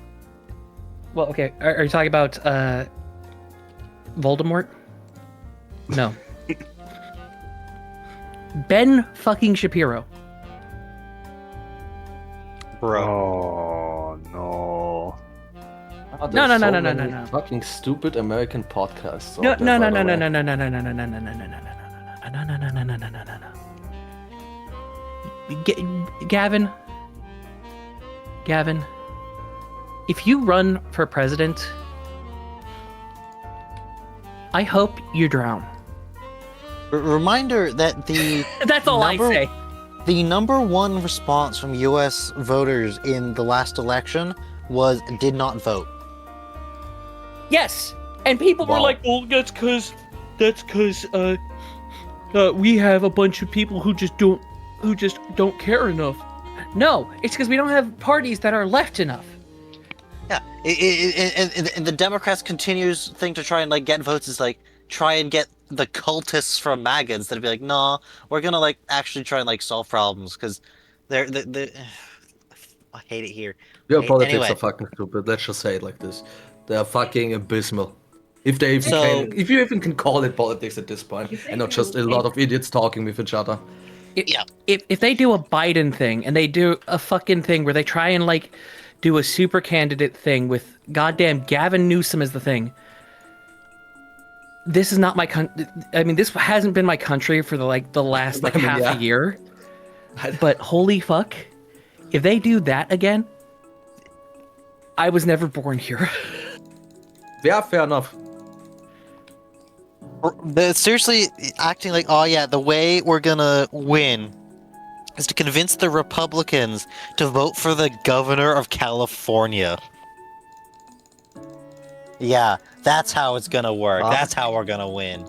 Well, okay, are you talking about Voldemort? No. Ben fucking Shapiro. Bro. Oh, no. Oh, No, there's no, so no, no, many no, no. Fucking stupid American podcasts. No, out no, there, no, by no, the no, way. no, no, no, no, no, no, no, no, no, no, no, no, no, no. Gavin, if you run for president, I hope you drown. Reminder that the That's all I Number- say. the number 1 response from U.S. voters in the last election was did not vote. Yes, and people were Wow. like, "Well, that's because we have a bunch of people who just don't care enough." No, it's because we don't have parties that are left enough. Yeah, and the Democrats' continues thing to try and like get votes is like try and get the cultists from MAGA instead of be like, nah, we're gonna like actually try and like solve problems because they're I hate it here. Your Hey, politics anyway. are fucking stupid. Let's just say it like this. They are fucking abysmal. If they even So- if you even can call it politics at this point, and not just a lot of idiots talking with each other. If they do a Biden thing and they do a fucking thing where they try and like do a super candidate thing with goddamn Gavin Newsom as the thing, this is not my country. I mean, this hasn't been my country for the last I mean, half yeah. a year. But holy fuck, if they do that again, I was never born here. Yeah, fair enough. They're seriously acting like, oh yeah, the way we're gonna win is to convince the Republicans to vote for the governor of California. Yeah, that's how it's gonna work. Huh? That's how we're gonna win.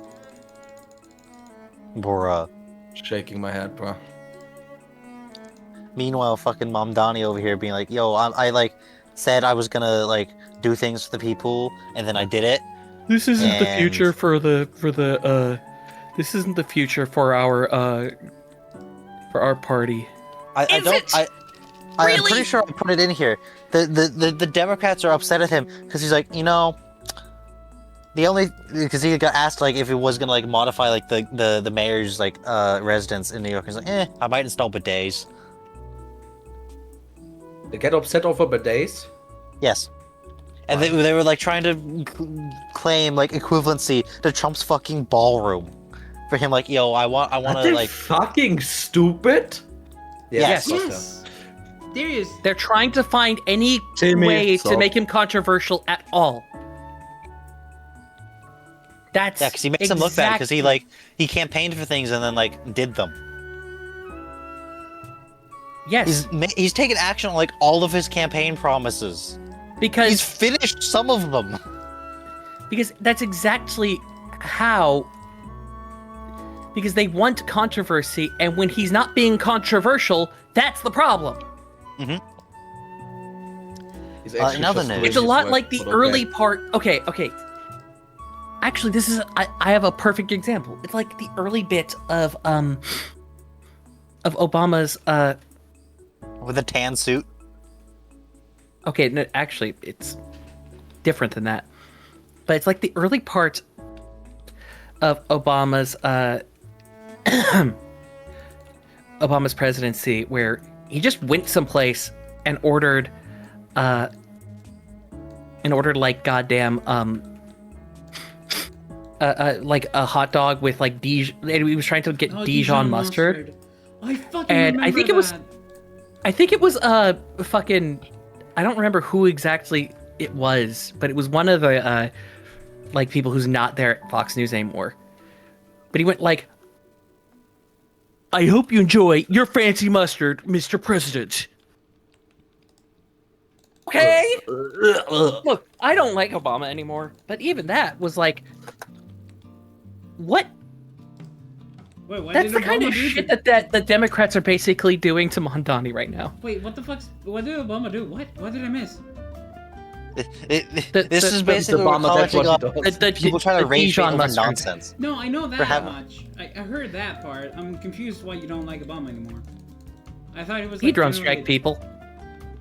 Bruh. Shaking my head, bro. Meanwhile, fucking Mom Donnie over here being like, yo, I like said I was gonna like do things for the people, and then I did it. This isn't the And- future for the this isn't the future for our party. I Is don't. it? I'm Really? pretty sure I put it in here. The Democrats are upset at him because he's like, because he got asked like if he was gonna like modify like the mayor's like residence in New York. He's like, I might install bidets. They get upset over bidets? Yes. And they were like trying to claim like equivalency to Trump's fucking ballroom for him. Like, yo, I want to like. fucking stupid? Yes. Yes. There is. They're trying to find any Jimmy, way so- to make him controversial at all. That's Yeah, because he makes him look bad because he campaigned for things and then like did them. Yes, He's taken action on like all of his campaign promises. because He's finished some of them. because that's exactly how. Because they want controversy, and when he's not being controversial, that's the problem. He's in actually other just news- doing It's a his lot work, like the but early okay. part. Okay. Actually, this is I have a perfect example. It's like the early bit of Obama's With a tan suit. Okay, no, actually, it's different than that. But it's like the early part of Obama's Obama's presidency, where he just went someplace and ordered like goddamn like a hot dog with like and he was trying to get Oh, Dijon mustard. I fucking And remember I think it was- that. I think it was fucking I don't remember who exactly it was, but it was one of the like people who's not there at Fox News anymore. But he went like, I hope you enjoy your fancy mustard, Mr. President. Okay. Look, I don't like Obama anymore, but even that was like, what? Wait, why That's did the kind Obama of do shit that? that the Democrats are basically doing to Mondani right now. Wait, what the fuck? What did Obama do? What? What did I miss? This is basically what we're Obama, that's commenting what on. he does. People trying to the rage bait Dijon over mustard. nonsense. No, I know that Perhaps- much. I heard that part. I'm confused why you don't like Obama anymore. I thought it was. He like, drone generally- strike people.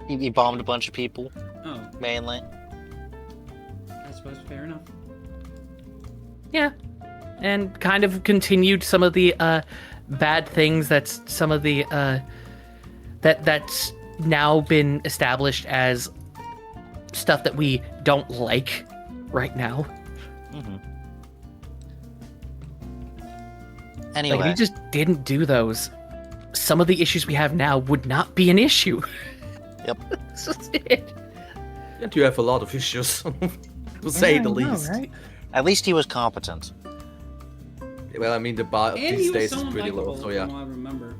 He bombed a bunch of people, Oh, mainly. I suppose fair enough. Yeah, and kind of continued some of the bad things that's some of the that's now been established as stuff that we don't like right now. Anyway, Like if he just didn't do those, some of the issues we have now would not be an issue. Yep. That's just it. And you have a lot of issues, to say the least. Right? at least he was competent. Well, I mean, the bar And he these was days is so pretty low, unlikable, so yeah. from what I remember.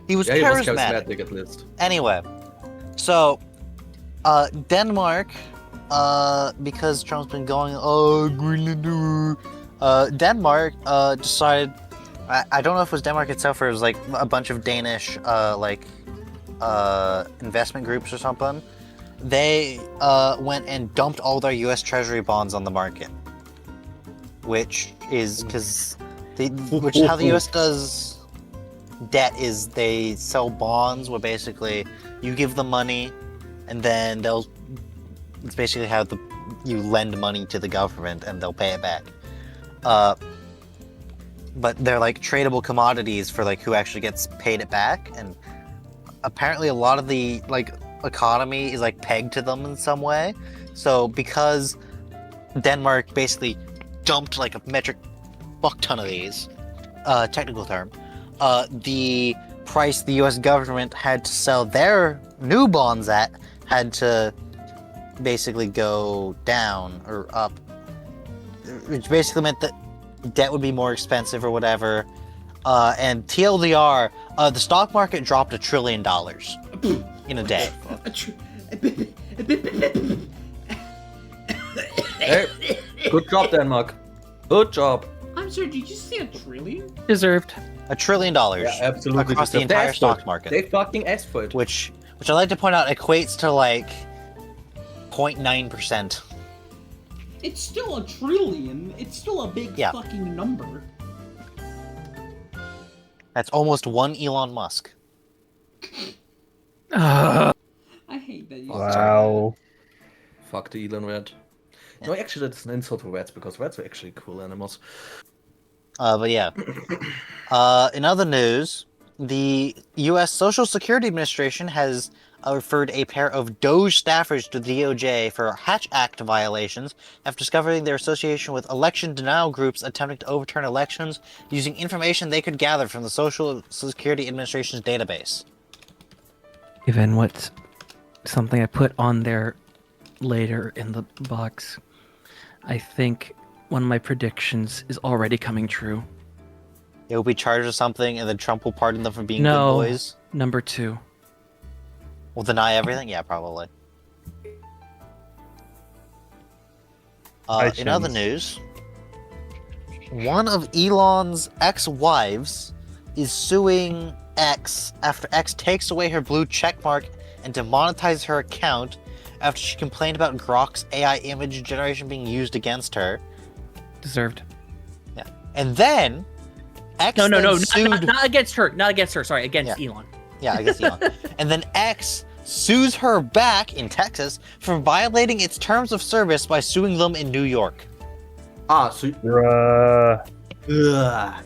He was Yeah, he was charismatic. charismatic at least. Anyway, so Denmark, because Trump's been going, Greenland, Denmark decided. I don't know if it was Denmark itself or it was like a bunch of Danish investment groups or something. They went and dumped all their U.S. Treasury bonds on the market, which is how the U.S. does debt is they sell bonds where basically you give them money and then it's basically how you lend money to the government and they'll pay it back. But they're like tradable commodities for like who actually gets paid it back, and apparently a lot of the like economy is like pegged to them in some way. So because Denmark basically dumped like a metric fuck ton of these, technical term, the price the U.S. government had to sell their new bonds at had to basically go down or up, which basically meant that debt would be more expensive or whatever. And TLDR, the stock market dropped $1 trillion in a day. Hey, good job, Denmark. Good job. I'm sorry, did you say $1 trillion? Deserved. $1 trillion Absolutely. across the They entire asked for it. stock market. They fucking asked for it. Which I like to point out equates to like 0.9%. It's still $1 trillion. It's still a big Yeah. fucking number. That's almost one Elon Musk. I hate that you Wow. Fuck the Elon Red. No, actually, that's an insult to rats because rats are actually cool animals. But yeah. In other news, the U.S. Social Security Administration has referred a pair of Doge staffers to the DOJ for Hatch Act violations after discovering their association with election denial groups attempting to overturn elections using information they could gather from the Social Security Administration's database. Given what something I put on there later in the box, I think one of my predictions is already coming true. They will be charged with something, and then Trump will pardon them for being No. good boys. Number 2. Will deny everything? Yeah, probably. In other news, one of Elon's ex-wives is suing X after X takes away her blue checkmark and demonetizes her account after she complained about Grok's AI image generation being used against her. Deserved. Yeah. And then X No, sued... not against her. Not against her. Sorry, against Elon. Yeah, I guess Elon. And then X sues her back in Texas for violating its terms of service by suing them in New York. Ah, so Bruh. Ugh,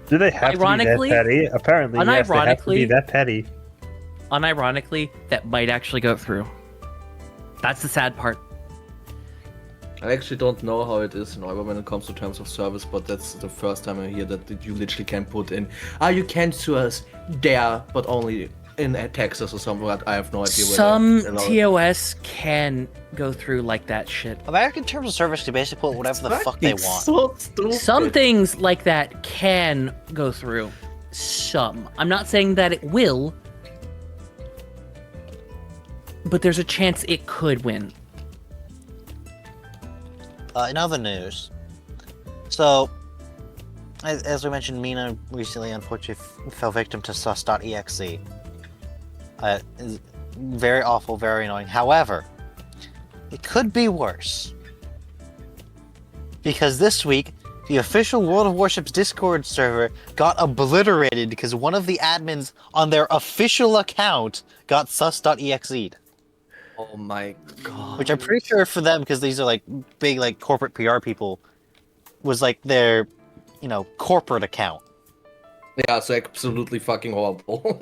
Do they have to be that Ironically- petty? Apparently, yes, they have to be unironically- that petty. Unironically, that might actually go through. That's the sad part. I actually don't know how it is in Iowa when it comes to terms of service, but that's the first time I hear that you literally can put in, you can sue us there, but only in Texas or somewhere. I have no idea where Some they're allowed. TOS can go through like that shit. American terms of service can basically put whatever the fuck they It's want. so stupid. Some things like that can go through. Some. I'm not saying that it will, but there's a chance it could win. In other news, so, as we mentioned, Mina recently unfortunately fell victim to sus.exe. Is very awful, very annoying. However, it could be worse. Because this week, the official World of Warships Discord server got obliterated because one of the admins on their official account got sus.exe'd. Oh my god. Which I'm pretty sure for them, because these are like big like corporate PR people, was like their, corporate account. Yeah, so absolutely fucking horrible.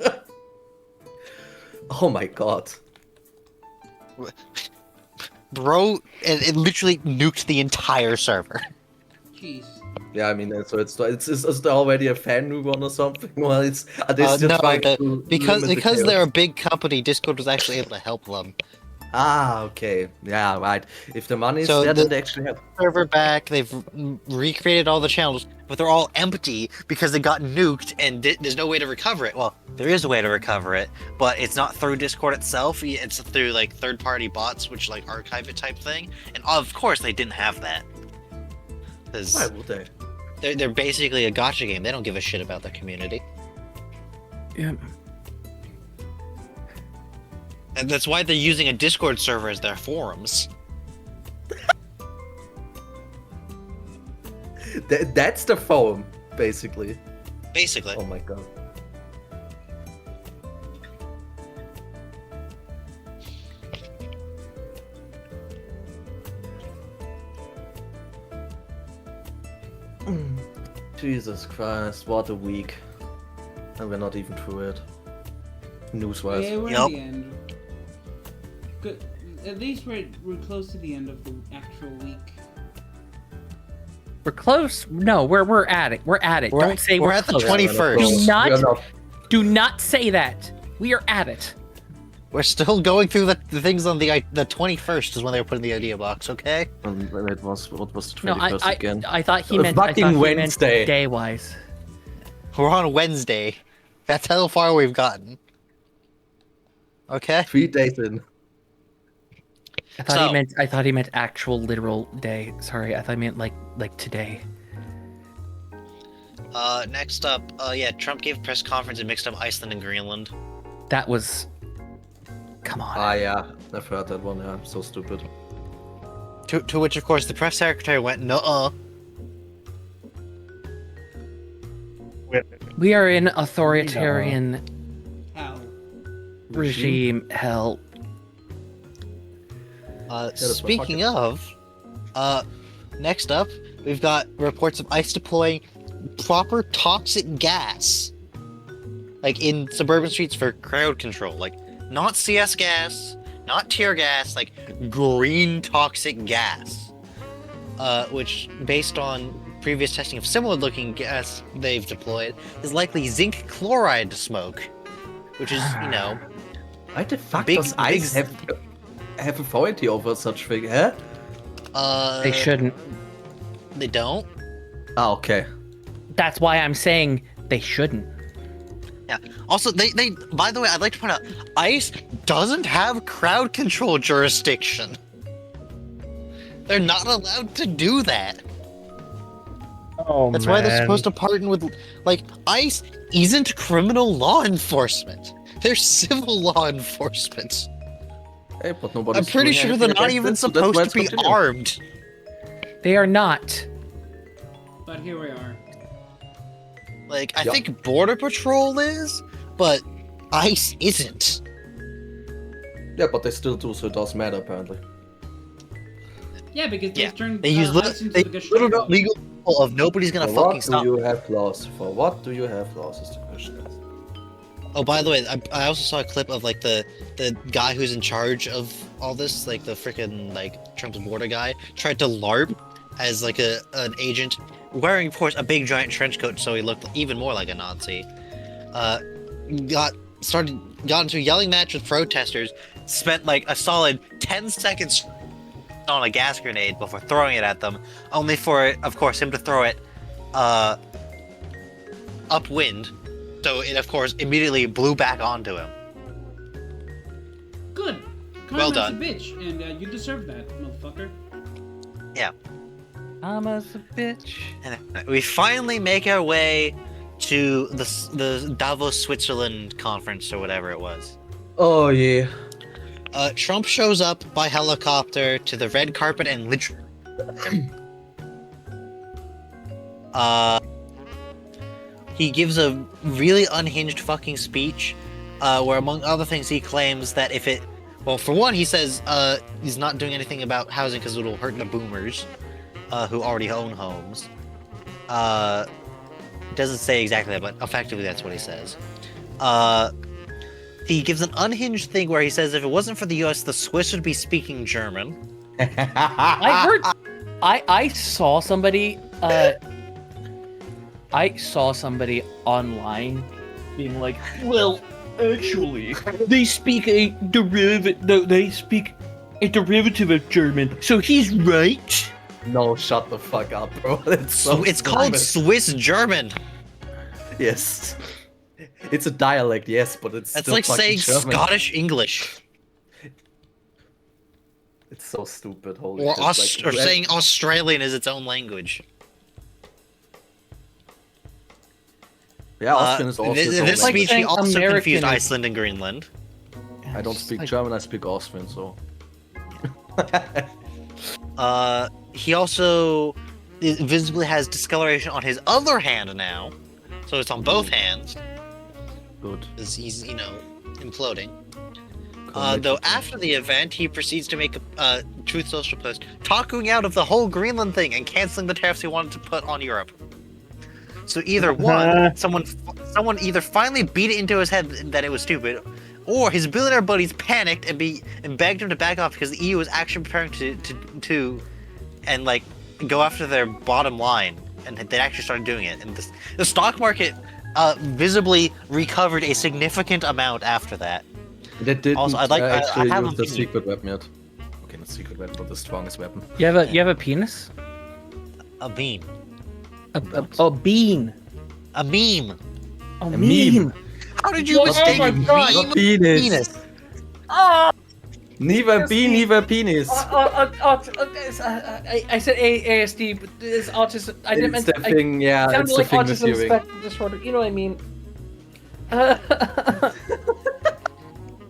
Oh my god. Bro, it literally nuked the entire server. Jeez. Yeah, I mean, so it's there already a fan new one or something? Well, are they still No, trying to because limit the because they're a chaos? big company, Discord was actually able to help them. Ah, okay. Yeah, right. If the money is So there, the- then they actually have. Server back, they've recreated all the channels, but they're all empty because they got nuked and there's no way to recover it. Well, there is a way to recover it, but it's not through Discord itself. It's through like third-party bots, which like archive it type thing. And of course, they didn't have that. Why Because would they? they're basically a gacha game. They don't give a shit about their community. Yeah. And that's why they're using a Discord server as their forums. That's the phone, basically. Basically. Oh my god. Jesus Christ, what a week. And we're not even through it. News-wise. Yeah, we're Yup. at the end. Good. At least we're close to the end of the actual week. We're close. No, we're at it. We're at it. Don't say we're at the close. 21st. Do not say that. We are at it. We're still going through the things on the 21st is when they were put in the idea box, okay? It was what was the No, 21st again? I thought he meant Wednesday. Day wise. We're on Wednesday. That's how far we've gotten. Okay? 3 days in. I thought he meant actual literal day. Sorry, I thought he meant like today. Next up, yeah, Trump gave a press conference and mixed up Iceland and Greenland. That was. Come on. Yeah, I've heard that one. Yeah, so stupid. To which, of course, the press secretary went, "Nuh-uh." We are in authoritarian Hell. regime hell. Speaking of, next up, we've got reports of ICE deploying proper toxic gas, like in suburban streets for crowd control, like not CS gas, not tear gas, like green toxic gas, which, based on previous testing of similar-looking gas they've deployed, is likely zinc chloride smoke, which is, you know, Why the fuck Big- does ICE have authority over such thing, huh? They shouldn't. They don't. Ah, okay. That's why I'm saying they shouldn't. Yeah. Also, they by the way, I'd like to point out, ICE doesn't have crowd control jurisdiction. They're not allowed to do that. Oh, That's why they're supposed to partner with, like, ICE isn't criminal law enforcement. They're civil law enforcement. Hey, but nobody's I'm pretty doing sure they're anything not against even it, so that's why supposed to it's be continuing. armed. They are not. But here we are. Like, I Yeah. think Border Patrol is, but ICE isn't. Yeah, but they still do, so it does matter apparently. Yeah, because they Yeah, turned They use ICE into they the use little Gestapo. legal rule of nobody's gonna For fucking what stop. do you have laws? For what do you have laws is the question. Oh, by the way, I also saw a clip of, like, the guy who's in charge of all this, like the freaking, like, Trump's border guy, tried to LARP as, like, an agent, wearing, of course, a big giant trench coat, so he looked even more like a Nazi. Got into a yelling match with protesters, spent, like, a solid 10 seconds on a gas grenade before throwing it at them, only for, of course, him to throw it, upwind. So it, of course, immediately blew back onto him. Good. Well Karma's done. a bitch, and you deserve that, motherfucker. I'm a bitch. And we finally make our way to the Davos, Switzerland conference or whatever it was. Oh yeah. Trump shows up by helicopter to the red carpet and literally. He gives a really unhinged fucking speech, where among other things he claims that if it, well, for one, he says he's not doing anything about housing because it'll hurt the boomers, who already own homes. Doesn't say exactly that, but effectively that's what he says. He gives an unhinged thing where he says if it wasn't for the U.S., the Swiss would be speaking German. I heard. I saw somebody. I saw somebody online being like, "Well, actually, they speak a derivative. No, they speak a derivative of German, so he's right." No, shut the fuck up, bro. It's So it's called Swiss German. Yes. It's a dialect, yes, but it's That's still like fucking saying German. Scottish English, It's so stupid, holy or shit. or saying Australian is its own language. Yeah, Austrian is also its own This language. speech, he saying also American confused is- Iceland and Greenland. I don't speak German, I speak Austrian, so... He also visibly has discoloration on his other hand now, so it's on both hands. Good. Because he's, you know, imploding. Though after the event, he proceeds to make a Truth Social post talking out of the whole Greenland thing and canceling the tariffs he wanted to put on Europe. So either one, someone either finally beat it into his head that it was stupid, or his billionaire buddies panicked and begged him to back off because the EU was actually preparing to and like go after their bottom line, and they actually started doing it. And the stock market visibly recovered a significant amount after that. That didn't Also, I actually have use a the opinion. secret weapon yet. Okay, not secret weapon, but the strongest weapon. You have a penis? A bean. A bean. A meme. A meme. How did you mistake my meme God. for Penis. penis? Oh, Neither Yes, bean, he- neither penis. I said ASD, but it's autism. I didn't mean It's the to. thing, yeah, It sounded it's the like thing with autism viewing. spectrum disorder. You know what I mean?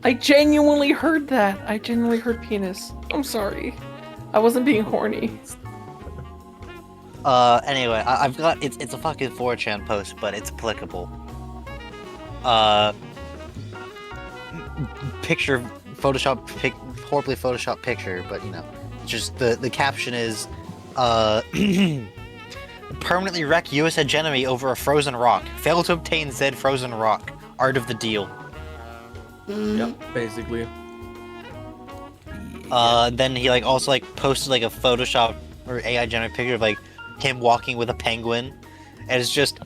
I genuinely heard that. I genuinely heard penis. I'm sorry. I wasn't being horny. Anyway, I've got it's a fucking 4chan post, but it's applicable. Picture horribly photoshopped picture, but you know, just the caption is, permanently wreck U.S. hegemony over a frozen rock. Fail to obtain said frozen rock. Art of the deal. Yeah, basically. Then he also posted a Photoshop or AI generated picture of him walking with a penguin, and it's just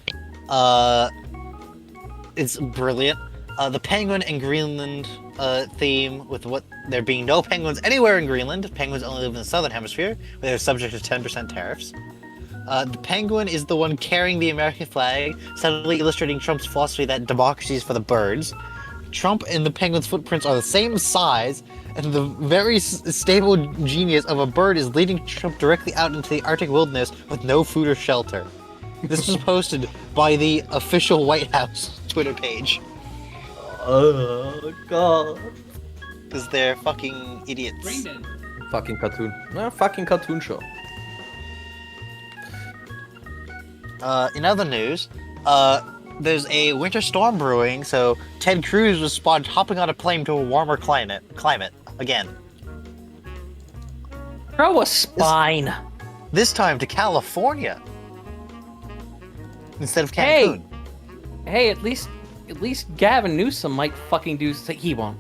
it's brilliant. The penguin in Greenland theme with what there being no penguins anywhere in Greenland. Penguins only live in the southern hemisphere, where they're subject to 10% tariffs. The penguin is the one carrying the American flag, subtly illustrating Trump's philosophy that democracy is for the birds. Trump and the penguin's footprints are the same size, and the very stable genius of a bird is leading Trump directly out into the Arctic wilderness with no food or shelter. This was posted by the official White House Twitter page. Oh god. Because they're fucking idiots. Brandon. Fucking cartoon. No, fucking cartoon show. In other news, there's a winter storm brewing, so Ted Cruz was spotted hopping on a plane to a warmer climate again. Throw a spine. This time to California instead of Hey! Cancun. Hey, at least Gavin Newsom might fucking do. He won't.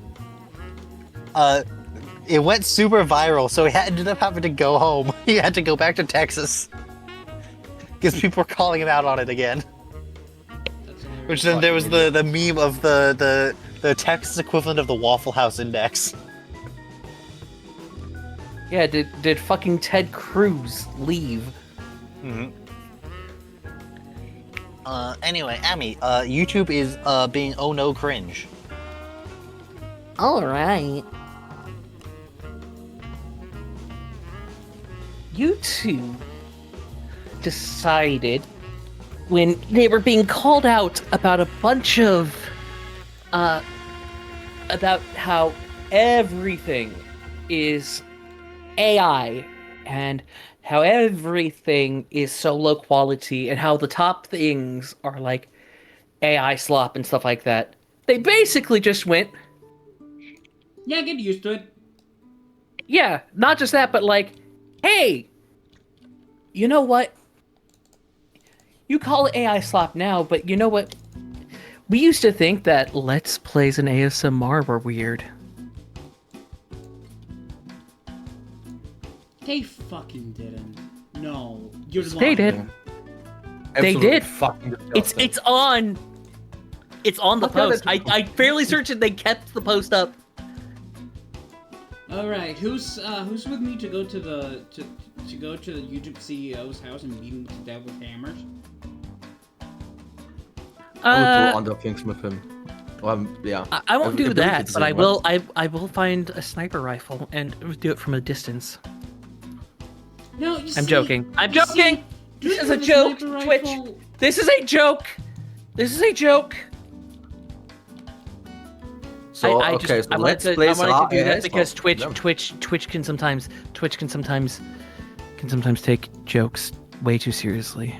It went super viral, so he ended up having to go home. He had to go back to Texas because people were calling him out on it again. That's hilarious. Which then there was the meme of the Texas equivalent of the Waffle House Index. Yeah, did fucking Ted Cruz leave? Mm-hmm. Anyway, Amy, YouTube is being oh no cringe. All right. YouTube decided when they were being called out about a bunch of about how everything is AI and how everything is so low quality and how the top things are like AI slop and stuff like that. They basically just went, Yeah, get used to it. yeah, not just that, but hey, you know what? You call it AI slop now, but you know what? We used to think that Let's Plays and ASMR were weird. They fucking didn't. No, you're lying. They did. They Absolutely did. Fucking It's on the post. I fairly certain they kept the post up. All right, who's with me to go to the YouTube CEO's house and beat him to death with hammers? I would do other things with him. Yeah. I won't do Ability that, to but do I what? will. I will find a sniper rifle and do it from a distance. No, you I'm see, joking. I'm you see, joking. dude, This is a with joke, sniper Twitch. rifle- This is a joke. This is a joke. So, I okay, so wanted let's to, play I wanted to do that RS. because Oh, yeah. Twitch can sometimes take jokes way too seriously.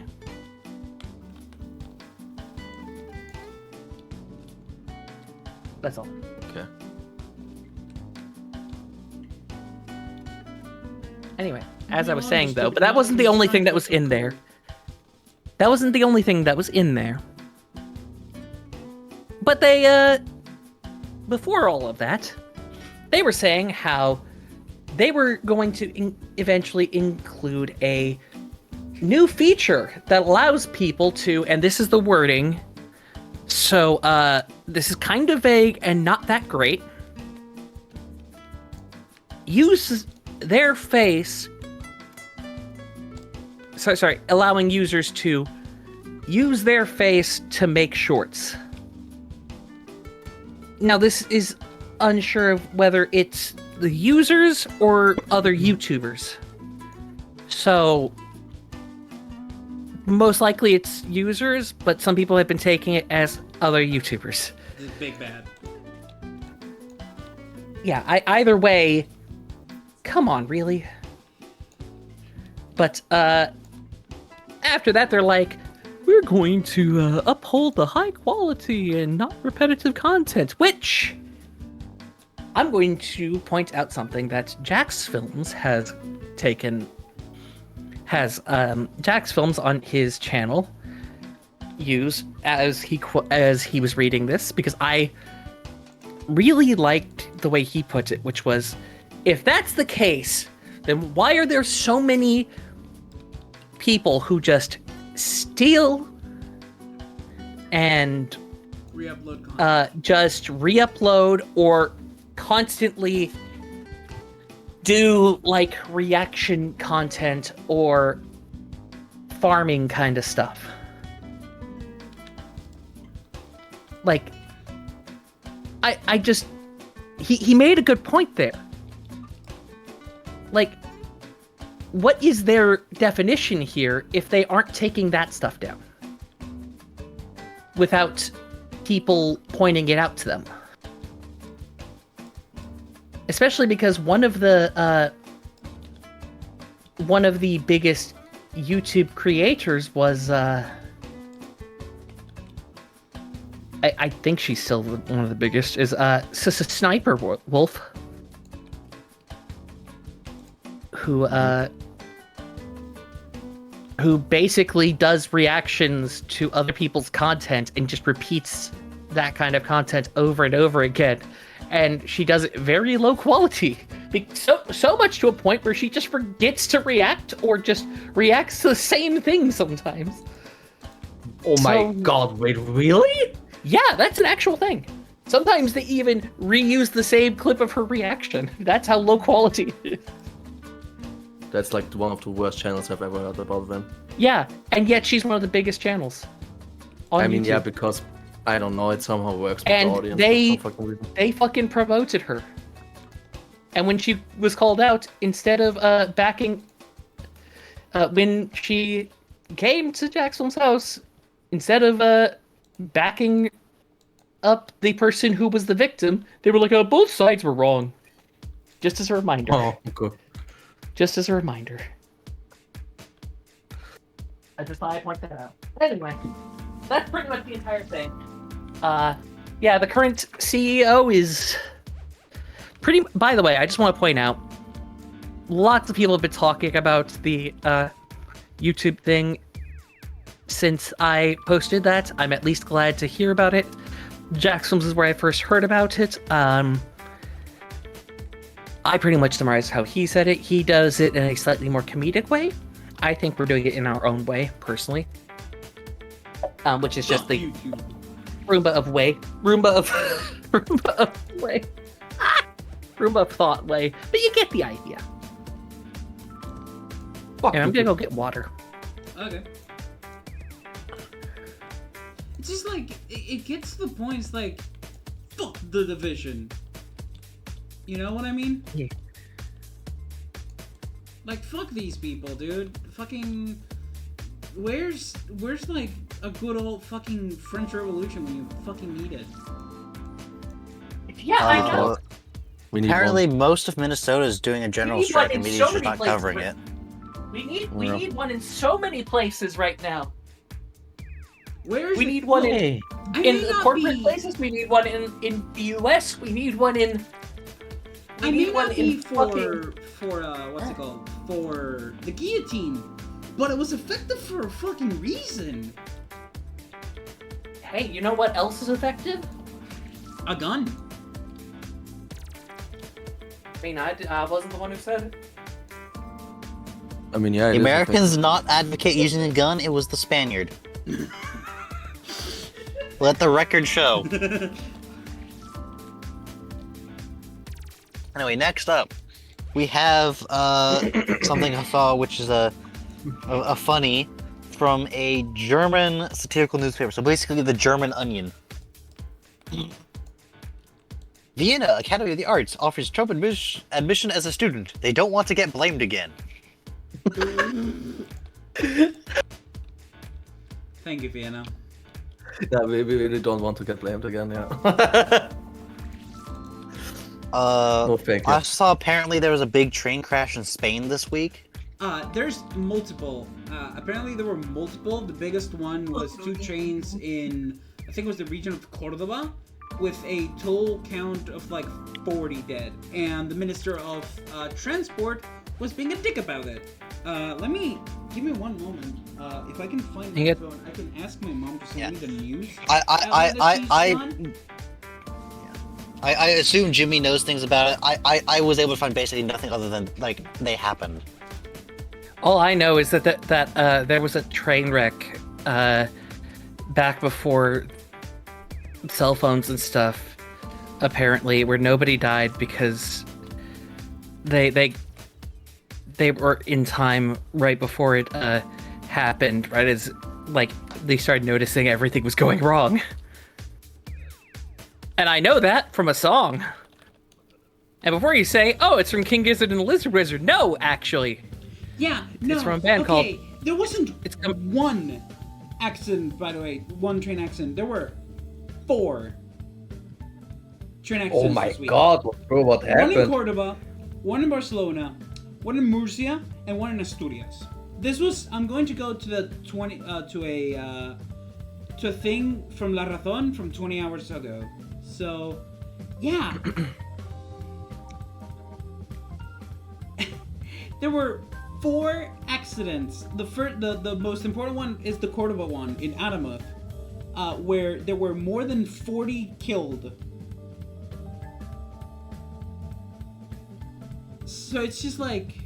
That's all. Okay. Anyway, as I was saying though, but that wasn't the only thing that was in there. That wasn't the only thing that was in there. But they, before all of that, they were saying how they were going to eventually include a new feature that allows people to, and this is the wording, so this is kind of vague and not that great, use their face, allowing users to use their face to make shorts. Now, this is unsure of whether it's the users or other YouTubers. So, most likely it's users, but some people have been taking it as other YouTubers. This is big bad. Yeah, either way, come on, really? But, after that, they're like, we're going to uphold the high quality and not repetitive content, which I'm going to point out something that Jax Films has taken. Jax Films on his channel use as he was reading this, because I really liked the way he put it, which was, if that's the case, then why are there so many people who just steal and Re-upload content. just re-upload or constantly do like reaction content or farming kind of stuff? Like, I just, he made a good point there. Like, what is their definition here if they aren't taking that stuff down without people pointing it out to them? Especially because one of the biggest YouTube creators was I think she's still one of the biggest, is Sniper Wolf, who basically does reactions to other people's content and just repeats that kind of content over and over again. And she does it very low quality. So much to a point where she just forgets to react or just reacts to the same thing sometimes. Oh my god, wait, really? Yeah, that's an actual thing. Sometimes they even reuse the same clip of her reaction. That's how low quality it is. That's like one of the worst channels I've ever heard about them. Yeah, and yet she's one of the biggest channels on I mean, YouTube. yeah, because I don't know, it somehow works with And the audience. they- for some fucking reason. They fucking promoted her. And when she was called out, instead of backing... when she came to Jackson's house, instead of backing up the person who was the victim, they were like, both sides were wrong. Just as a reminder. Oh, okay. Just as a reminder. I just thought I'd point that out. Anyway, that's pretty much the entire thing. Yeah, the current CEO is pretty... By the way, I just want to point out, lots of people have been talking about the YouTube thing since I posted that. I'm at least glad to hear about it. Jackson's is where I first heard about it. I pretty much summarized how he said it. He does it in a slightly more comedic way. I think we're doing it in our own way, personally. Which is just the YouTube. Roomba of way. Roomba of way. Roomba of thought way. But you get the idea. Fuck And I'm you. gonna go get water. Okay. It's just like, it gets to the point, it's like, fuck the division. You know what I mean? Yeah. Like, fuck these people, dude. Fucking... Where's like, a good old fucking French Revolution when you fucking need it? Yeah, I know. Uh, We need apparently, one. most of Minnesota is doing a general need strike, one and in media's so just many not covering places. it. We Yeah. need one in so many places right now. Where's We it? need one Hey. I in may not corporate be- places. We need one in the U.S. We need one in. We I may need one not be in fucking. for what's it called? For the guillotine, but it was effective for a fucking reason. Hey, you know what else is effective? A gun. I mean, I wasn't the one who said it. I mean, yeah. The it is Americans not advocate using a gun, it was the Spaniard. Let the record show. Anyway, next up, we have something I saw, which is a funny from a German satirical newspaper. So basically, the German Onion. Vienna Academy of the Arts offers Trump admission as a student. They don't want to get blamed again. Thank you, Vienna. Yeah, we really don't want to get blamed again, yeah. No, thank you. I saw apparently there was a big train crash in Spain this week. There's multiple. Apparently there were multiple. The biggest one was 2 trains in, I think it was the region of Cordoba, with a total count of like 40 dead. And the Minister of Transport was being a dick about it. Give me one moment. If I can find my phone, I can ask my mom to send me the news. I assume Jimmy knows things about it. I was able to find basically nothing other than like they happened. All I know is that there was a train wreck back before cell phones and stuff, apparently, where nobody died because they were in time right before it happened, right as like they started noticing everything was going wrong. And I know that from a song. And before you say, oh, it's from King Gizzard and the Lizard Wizard, no, actually. Yeah, no. It's from a band called... There wasn't one accident, by the way, one train accident. There were 4 train accidents Oh my this week. god, bro, what happened? One in Cordoba, one in Barcelona, one in Murcia, and one in Asturias. This was, I'm going to go to the to a thing from La Razón from 20 hours ago. So, yeah. There were 4 accidents. The most important one is the Cordoba one in Adamuth, where there were more than 40 killed. So it's just like...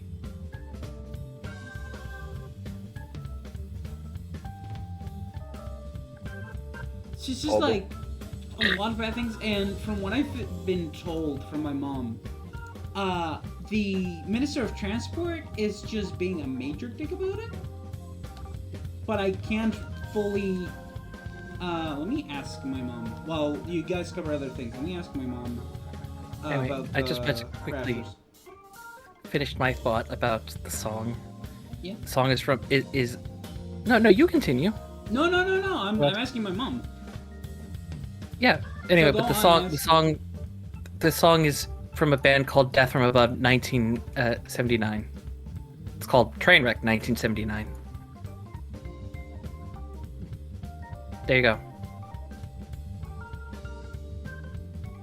It's just like a lot of bad things, and from what I've been told from my mom, the Minister of Transport is just being a major dick about it. But I can't fully... let me ask my mom. Well, you guys cover other things. Let me ask my mom Anyway, about I just meant to quickly crashers. finish my thought about the song. Yeah. The song is from... is No, you continue. No. I'm asking my mom. Yeah. Anyway, So but go the song is from a band called Death from Above 1979. It's called Trainwreck 1979. There you go.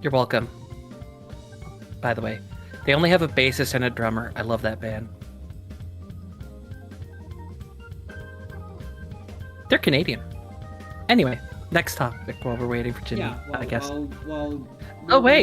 You're welcome. By the way, they only have a bassist and a drummer. I love that band. They're Canadian. Anyway, next topic while we're waiting for Jimmy, Yeah, well, I guess. well, Oh, wait!